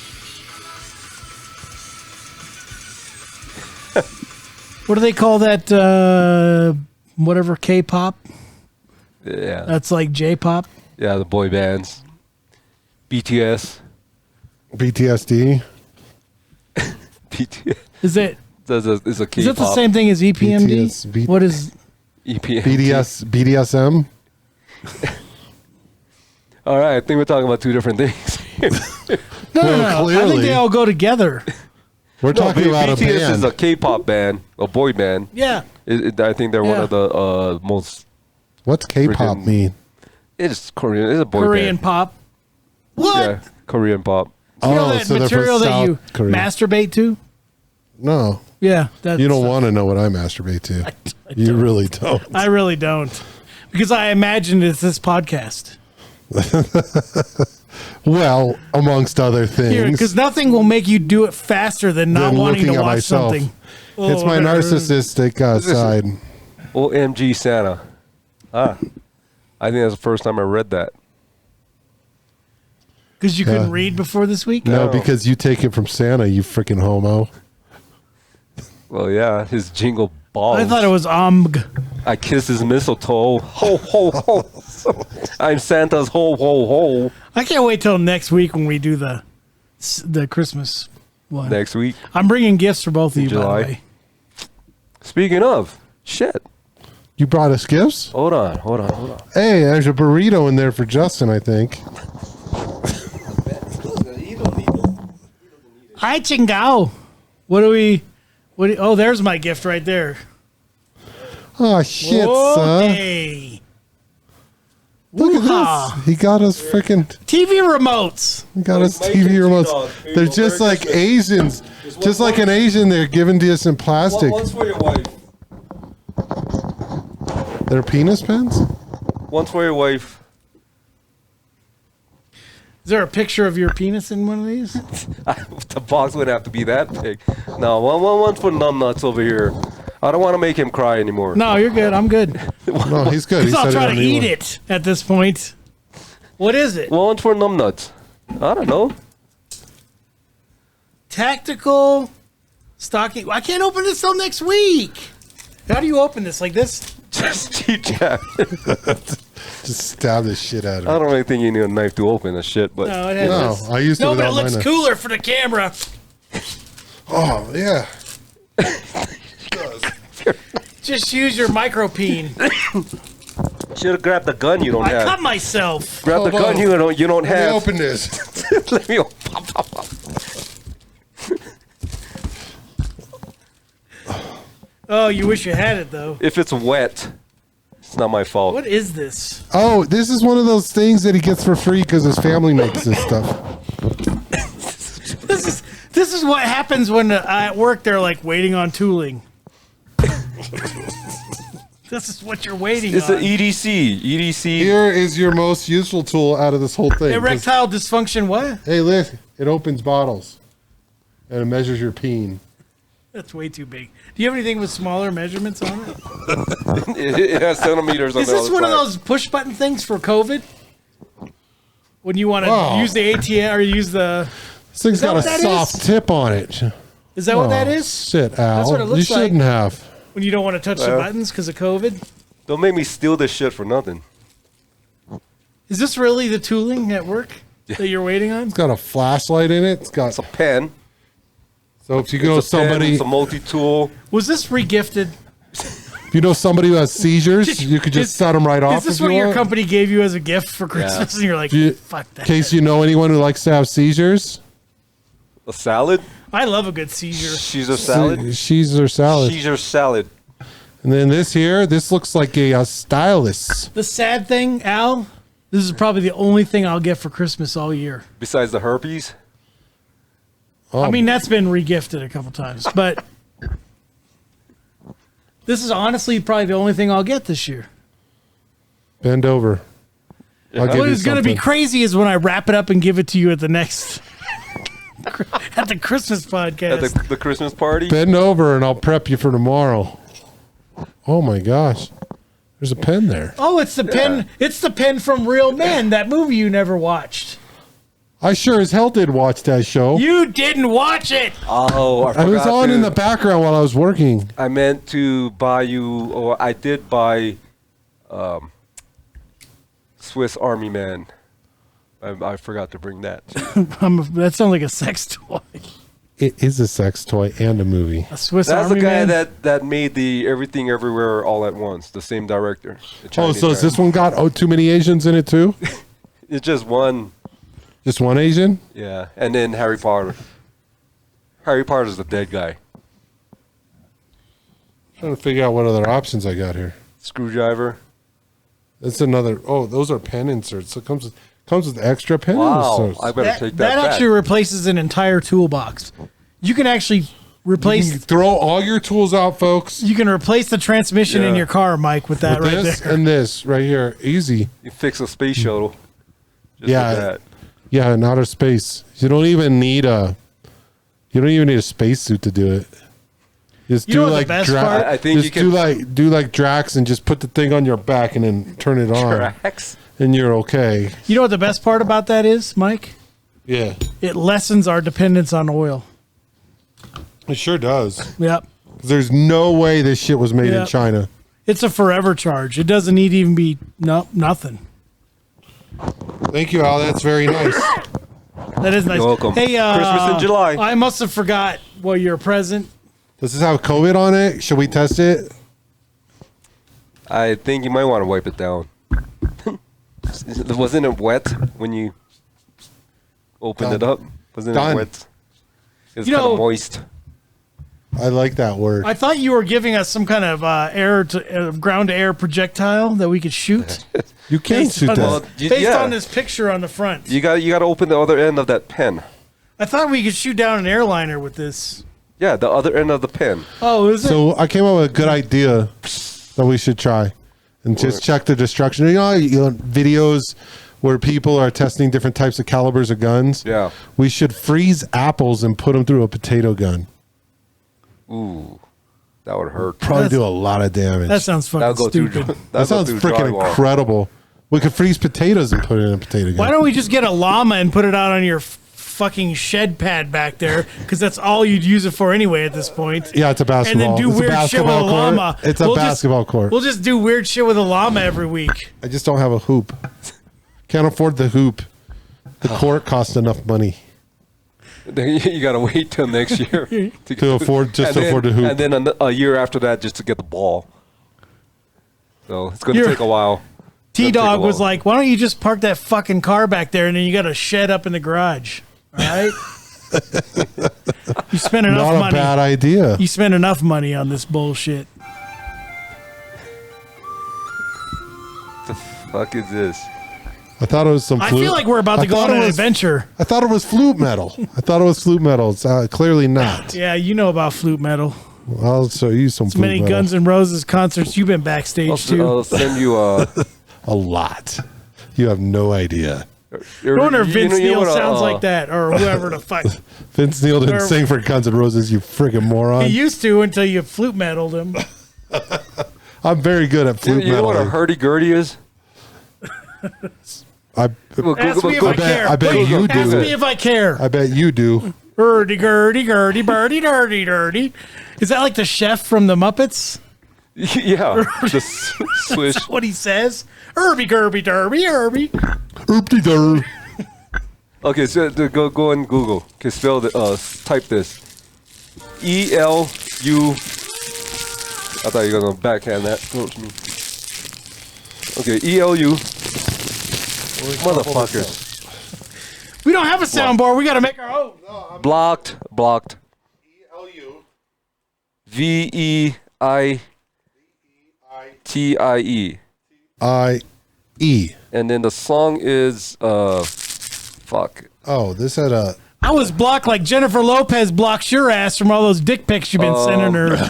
What do they call that? Whatever K-pop. Yeah. That's like J-pop. Yeah, the boy bands. BTS. BTSD. BTS. Is it? Is a K-pop. Is that the same thing as EPMD? BTS, What is? EPM. BDSM. All right, I think we're talking about two different things. No, Well, no. I think clearly. they all go together. We're talking about a BTS band. is a K-pop band, a boy band. Yeah. I think they're one Yeah. of the most. What's K-pop freaking- mean? It's Korean. It's a boy Korean band. pop. What? Yeah, Korean pop. You know that so they're from material that you South Korea. masturbate to? No. Yeah, that's, You don't want to know what I masturbate to. You really don't. I really don't, because I imagined it's this podcast. Well, amongst other things. Because nothing will make you do it faster than not Than wanting to looking at watch myself. something. It's my narcissistic side. OMG Santa. I think that's the first time I read that. Because you couldn't read before this week? No, No. because you take it from Santa, you freaking homo. Well, yeah, his jingle balls. I thought it was I kiss his mistletoe. Ho, ho, ho. I'm Santa's ho, ho, ho. I can't wait till next week when we do the Christmas one. Next week. I'm bringing gifts for both of you, by July. the way. Speaking of, shit. You brought us gifts? Hold on. Hey, there's a burrito in there for Justin, I think. Hi, Chingao. Oh, there's my gift right there. Oh, shit, son. Okay. Look Woo-ha. at this. He got us freaking... TV remotes. He got us Like TV Mike and remotes. T-Dog. They're just like Asians. Just like an Asian, they're given to us in plastic. One's for your wife. They're penis pens? One's for your wife. Is there a picture of your penis in one of these? The box would have to be that big. No, one's for numbnuts over here. I don't want to make him cry anymore. No, you're good. I'm good. No, he's good. He's He not said he trying don't to need eat one. it at this point. What is it? One's for numbnuts. I don't know. Tactical stocking. I can't open this till next week. How do you open this? Like this? Just cheap jab. Just stab the shit out of I it. don't really think you need a knife to open this shit, but No, it has No, this. I used to No, but it without looks mine. cooler for the camera. Oh, yeah. Just use your micropeen. should have grabbed the gun you don't I have. cut myself. Grab the Hold gun on. you don't Let me have. open this. Let me open. Pop, pop, pop. Oh, you wish you had it though. If it's wet, it's not my fault. What is this? Oh, this is one of those things that he gets for free because his family makes this stuff. This is what happens when at work they're like waiting on tooling. This is what you're waiting It's on. an EDC. EDC. Here is your most useful tool out of this whole thing. Erectile dysfunction. What? Hey, look, it opens bottles and it measures your peen. That's way too big. Do you have anything with smaller measurements on it? It has centimeters on Is it all this the one of time. those push button things for COVID? When you want to Oh. use the ATM or use the. This thing's that got a what that soft is? tip on it. Is that what that Oh, is? Shit, Al. That's what it You looks like. shouldn't have. When you don't want to touch the Well. buttons because of COVID? Don't make me steal this shit for nothing. Is this really the tooling at work that you're waiting on? It's got a flashlight in it. It's got It's a pen. so if you know It's a pen, somebody, it's a multi-tool. Was this regifted? if you know somebody who has seizures, you could just set them right off. Is this if what you your want. company gave you as a gift for Christmas? And you're like, Do you- fuck In that. case you know anyone who likes to have seizures, A salad. I love a good seizure. Caesar salad. Caesar salad. Caesar salad. And then this here, this looks like a stylus. The sad thing, Al, this is probably the only thing I'll get for Christmas all year. Besides the herpes. Oh, I mean, that's been regifted a couple times, but this is honestly probably the only thing I'll get this year. bend over. I'll give What you is going to be something. crazy is when I wrap it up and give it to you at the next at the Christmas podcast. At the Christmas party. Bend over and I'll prep you for tomorrow. Oh my gosh. There's a pen there. Oh, it's the pen. It's the pen from Real Men, that movie you never watched. I sure as hell did watch that show. You didn't watch it. Oh, I I was forgot on to- in the background while I was working. I meant to buy you, or I did buy, Swiss Army Man. I forgot to bring that. That sounds like a sex toy. It is a sex toy and a movie. A Swiss That's Army the guy Man. that made the Everything Everywhere All at Once. The same director. The Oh, Chinese so has guy. this one got too many Asians in it too? It's just one. Just one Asian? Yeah, and then Harry Potter. Harry Potter's the dead guy. Trying to figure out what other options I got here. Screwdriver. That's another. Oh, those are pen inserts. So it comes with extra pen Wow, inserts. I better take that back. actually replaces an entire toolbox. You can actually You replace. can throw all your tools out, folks. You can replace the transmission in Yeah. your car, Mike, with that With right this there. and this right here. Easy. You fix a space shuttle. Just Yeah. Like that. Yeah, in outer space. You don't even need a spacesuit to do it. Just You know do what the like best part- I think just you do like Drax and just put the thing on your back and then turn it on, Tracks. and you're okay. You know what the best part about that is, Mike? Yeah, It lessens our dependence on oil. it sure does. Yep. There's no way this shit was made in Yep. China. It's a forever charge. It doesn't need to even be nothing. Thank you, Al. That's very nice. That is nice. You're welcome. Hey, Christmas in July. I must have forgot your present. Does this have COVID on it? Should we test it? I think you might want to wipe it down. Wasn't it wet when you opened it up? Wasn't Done. it wet? It was You kind know- of moist. I like that word. I thought you were giving us some kind of ground to air projectile that we could shoot. You can based shoot on that. Well, this, based yeah. on this picture on the front. You got to open the other end of that pen. I thought we could shoot down an airliner with this. Yeah, the other end of the pen. Oh, is it? So I came up with a good idea that we should try, and just check the destruction. You know, videos where people are testing different types of calibers of guns. Yeah. We should freeze apples and put them through a potato gun. Ooh, that would hurt. Probably That's- do a lot of damage. That sounds That'll fucking go through. stupid. That sounds freaking incredible. We could freeze potatoes and put it in a potato gun. Why don't we just get a llama and put it out on your fucking shed pad back there? Because that's all you'd use it for anyway at this point. Yeah, it's a And basketball. then do It's a weird shit with a basketball court. llama. It's a basketball court. We'll just do weird shit with a llama every week. I just don't have a hoop. Can't afford the hoop. The court costs enough money You got to wait till next year to afford and then- afford the hoop. and then a year after that just to get the ball. So it's going to You're- take a while. T-Dog was while. like, why don't you just park that fucking car back there and then you got a shed up in the garage? All right? You spend enough Not a money. bad idea. You spend enough money on this bullshit. What the fuck is this? I thought it was some. I flute. feel like we're about I to go thought on it an was- adventure. I thought it was flute metal. I thought it was flute metal. It's clearly not. Yeah, you know about flute metal. I'll show you some As flute many metal. Guns N' Roses concerts you've been backstage to. I'll send you A lot. You have no idea. No wonder Vince Neil what, sounds like that, or whoever the fuck. Vince Neil didn't Or- sing for Guns N' Roses, you friggin' moron. He used to until you flute metaled him. I'm very good at flute You know what a metal. hurdy-gurdy is? I Ask me if I care. I bet you do. Ask me if I care. I bet you do. Hurdy-gurdy, gurdy, birdie, dirty, dirty. Is that like the chef from the Muppets? Yeah, the swish. That's what he says. Irby, gurby, derby, Irby. Oopty-dur. Okay, so go on Google. Okay, spell the type this. E-L-U. I thought you were gonna backhand that. Okay, E-L-U. Motherfuckers. We don't have a soundboard. We got to make our own. Blocked. E-L-U. V-E-I-T-I-E. I-E. And then the song is fuck. Oh, this had a... I was blocked like Jennifer Lopez blocks your ass from all those dick pics you've been sending her.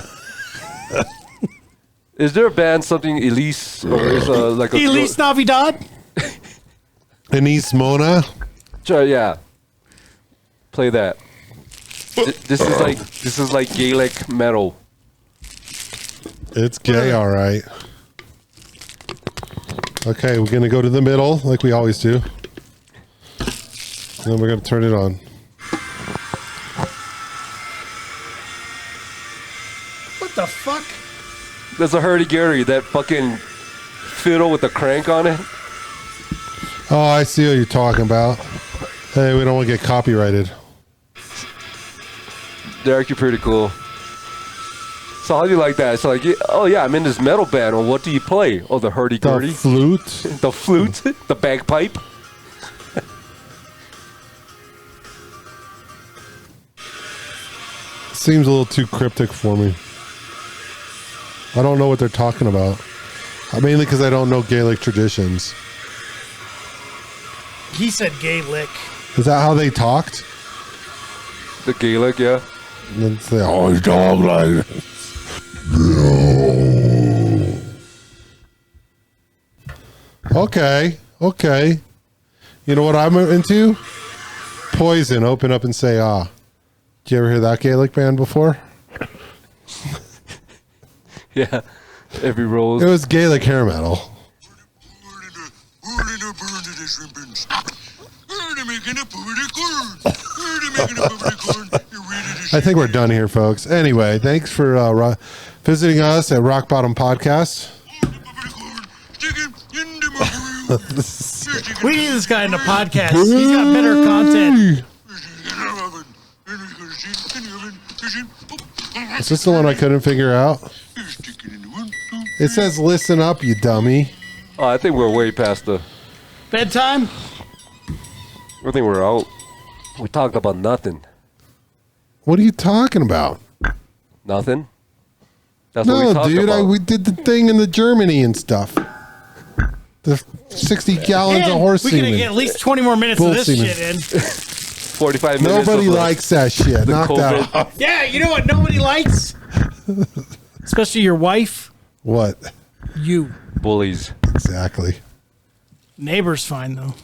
Is there a band something Elise or is like a Elise Navidad? Denise Mona. Sure, yeah. Play that. This is like Gaelic metal. It's gay, all right. Okay, we're going to go to the middle like we always do. And then we're going to turn it on. What the fuck? There's a hurdy-gurdy, that fucking fiddle with the crank on it. Oh, I see what you're talking about. Hey, we don't want to get copyrighted. They're actually pretty cool. So how do you like that? It's like, oh yeah, I'm in this metal band. Well, what do you play? Oh, the The hurdy-gurdy, flute. the flute, the bagpipe. Seems a little too cryptic for me. I don't know what they're talking about. Mainly because I don't know Gaelic traditions. He said gay lick. Is that how they talked? The Gaelic, yeah. And then say, oh, you talk like Okay. You know what I'm into? Poison. Open up and say, ah. Did you ever hear that Gaelic band before? Yeah. Every rose. It was Gaelic hair metal. I think we're done here, folks. Anyway, thanks for visiting us at Rock Bottom Podcast. We need this guy in the podcast. He's got better content. Is this the one I couldn't figure out? It says listen up, you dummy. Oh, I think we're way past the... Bedtime? I think we're out. We talked about nothing. What are you talking about? Nothing? That's what we No, talked dude, about. we did the thing in the Germany and stuff. The 60 gallons of horse we can semen. get at least 20 more minutes Bull of this semen. shit in. 45 minutes. Nobody of, likes that shit. Knock that COVID. off. Yeah, you know what nobody likes? Especially your wife. What? You. bullies. Exactly. Neighbor's fine, though.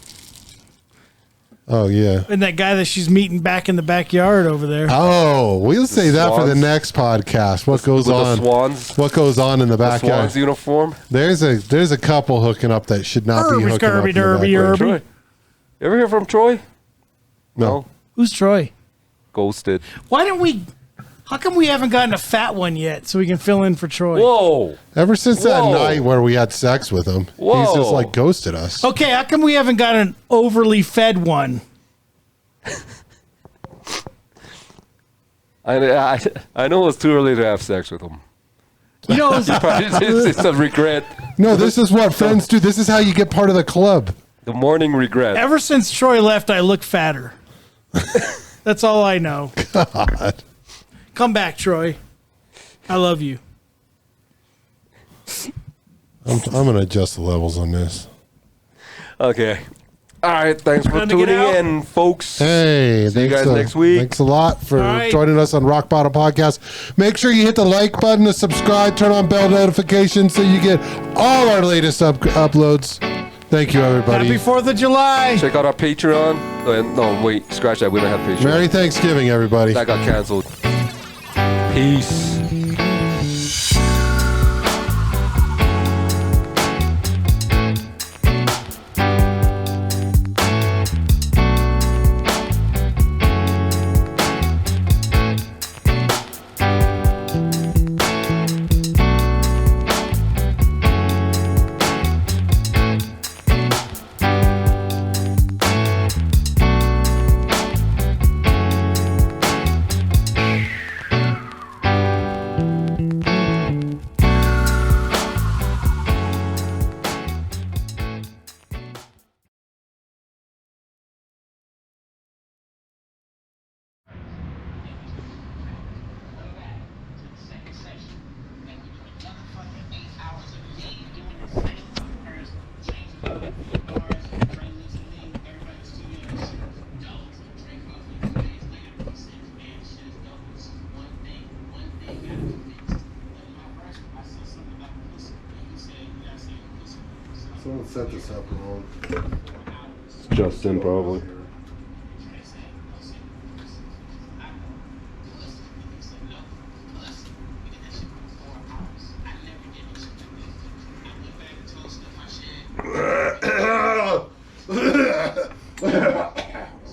Oh, yeah. And that guy that she's meeting back in the backyard over there. Oh, we'll say that for the swans. next podcast. What goes With on? the swans. What goes on in the The backyard? swans uniform. There's a couple hooking up that should not be Irby, hooking up. Scurby, in the Derby, backyard. Irby. Troy. You ever hear from Troy? No. Who's Troy? Ghosted. Why don't we... How come we haven't gotten a fat one yet so we can fill in for Troy? Whoa. Ever since that Whoa. night where we had sex with him, he's Whoa. just like ghosted us. Okay, how come we haven't got an overly fed one? I know it's too early to have sex with him. You know, It's a regret. No, this is what friends do. This is how you get part of the club. The morning regret. ever since Troy left, I look fatter. That's all I know. God. Come back, Troy. I love you. I'm going to adjust the levels on this. Okay. All right. Thanks for Time to get tuning out. in, folks. Hey, See you guys next week. Thanks a lot for All right. joining us on Rock Bottom Podcast. Make sure you hit the like button, the subscribe, turn on bell notifications so you get all our latest uploads. Thank you, everybody. Happy 4th of July. Check out our Patreon. No, wait. Scratch that. We don't have Patreon. Merry Thanksgiving, everybody. That got canceled. Peace. Someone set this up wrong. Justin, probably.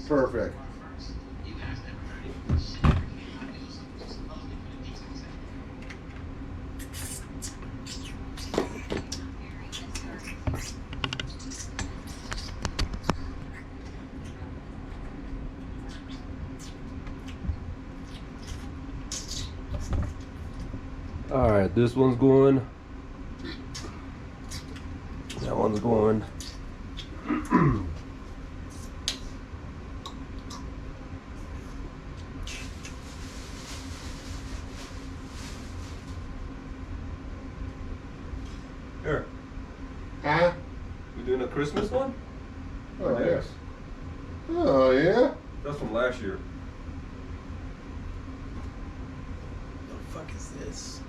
Perfect. All right. This one's going. That one's going. Here. Huh? We doing a Christmas one? Oh, yes. Oh, yeah? That's from last year. fuck is this?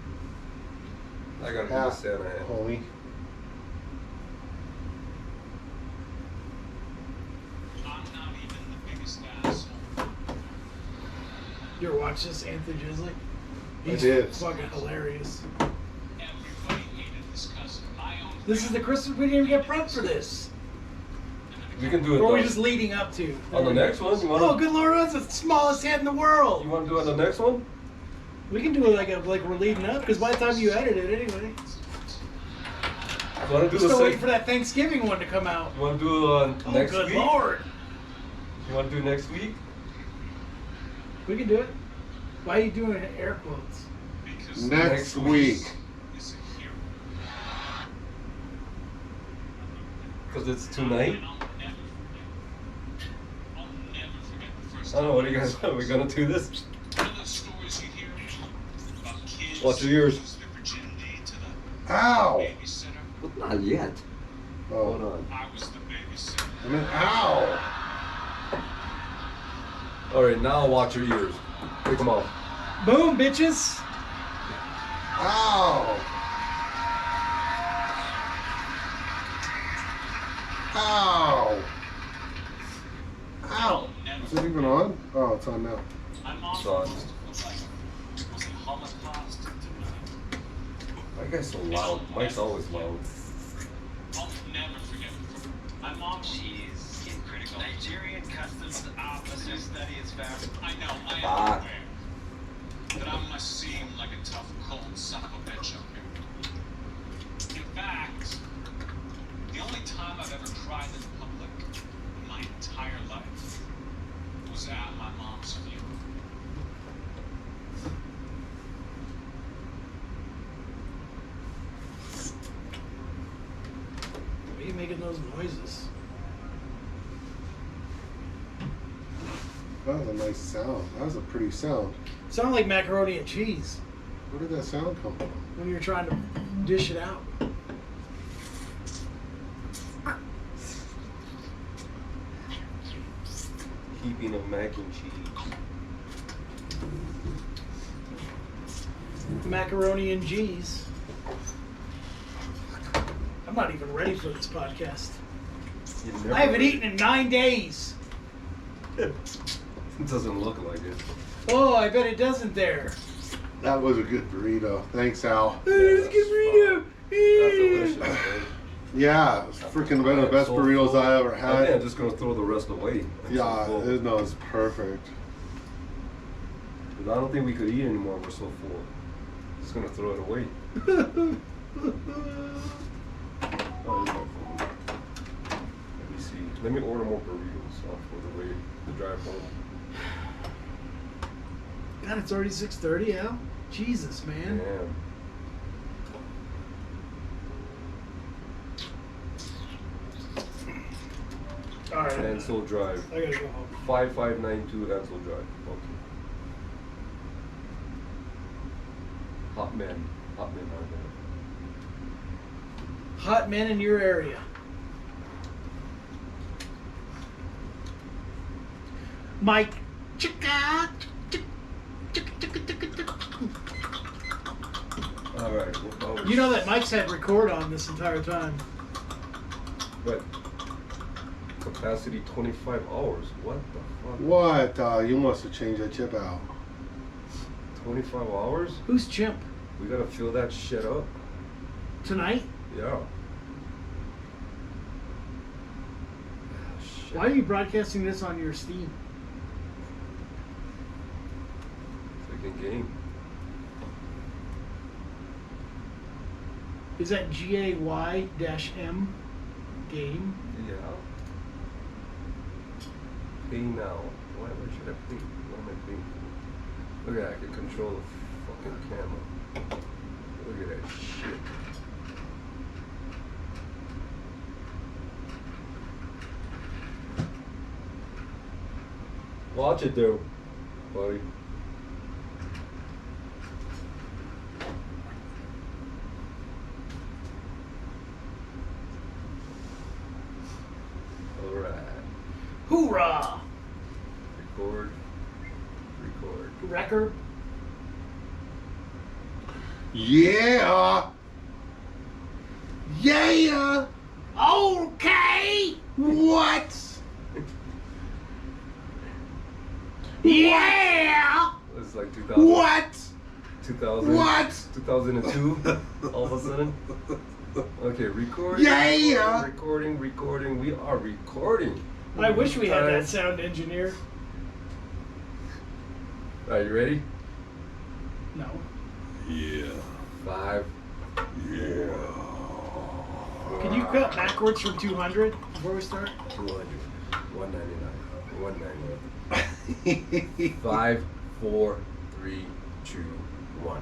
I gotta do the Santa hat. Homie. I'm not even the biggest asshole. You ever watch this, Anthony Jisley? He's did. fucking hilarious. Everybody hated this cousin. My own This is the Christmas, we didn't even get prepped for this. We can do it Or are we though. just leading up to? On the next one. You Oh, want good lord, that's the smallest head in the you world. want to do it on the next one? We can do it like we're leading up, because by the time you edit it anyway. You want to do Still the waiting same? for that Thanksgiving one to come out. You want to do Oh, next good week? lord. You want to do next week? We can do it. Why are you doing air quotes? because Next week. is a hero. Because it's tonight. And I'll never forget the first I don't know. What do you time guys? Are we gonna do this? You know those stories you hear about kids What's who yours? lose their virginity to the Ow! babysitter? But not yet. Hold Oh. on. I was the babysitter. I mean, ow! All right. Now watch your ears. Take them off. Boom, bitches. Ow! Ow! Ow! Is it even on? Oh, it's on now. My mom Son. was a Holocaust denier. That guy's so loud. Mike's always loud. I'll never forget. My mom, she's in critical Nigerian customs officer study is fast. I know, I am Ah. aware. But I must seem like a tough, cold son of a bitch up here. In fact, the only time I've ever cried in public in my entire life was at my mom's funeral. Why are you making those noises? That was a nice sound. That was a pretty sound. Sound like macaroni and cheese Where did that sound come from? when you're trying to dish it out. Heaping of mac and cheese. Macaroni and cheese. I'm not even ready for this podcast. You never- I haven't eaten in 9 days. It doesn't look like it. Oh, I bet it doesn't there. That was a good burrito. Thanks, Al. Let's get burrito. That's delicious, man. Yeah, it's freaking one of the best So burritos full. I ever I think I'm had. just gonna throw the rest away. I'm so Yeah, full. no, it's perfect. I don't think we could eat anymore. We're so full. Just gonna throw it away. Oh, this is my phone. Let me see. Let me order more burritos for the way to drive home. God, it's already 6:30, Al. Jesus, man. Damn. All right. Ansel Drive. I gotta go home. 5592 Ansel Drive. Okay. Hot men. Hot men are there. Hot men in your area. Mike. Alright. You know that Mike's had record on this entire time. But capacity 25 hours. What the fuck? What? You must have changed that chip out. 25 hours? Who's Chimp? We gotta fill that shit up. Tonight? Yeah. Shit. Why are you broadcasting this on your Steam? Freaking game. Is that GAY-M game? Yeah. Pay now. Why should I pay? What am I paying for? Look at that. I can control the fucking camera. Look at that shit. Watch it though, buddy. Alright. Hoorah! Record. Record. Record. Yeah. Yeah. Okay. What? Yeah. It's like 2000. What? 2000. What? 2002. All of a sudden. Okay, recording. Yeah. Recording. We are recording. I wish we had that sound engineer. Are you ready? No. Yeah. 5. Yeah. Can you cut backwards from 200 before we start? 200. 199. 199. 5, 4, 3, 2, 1.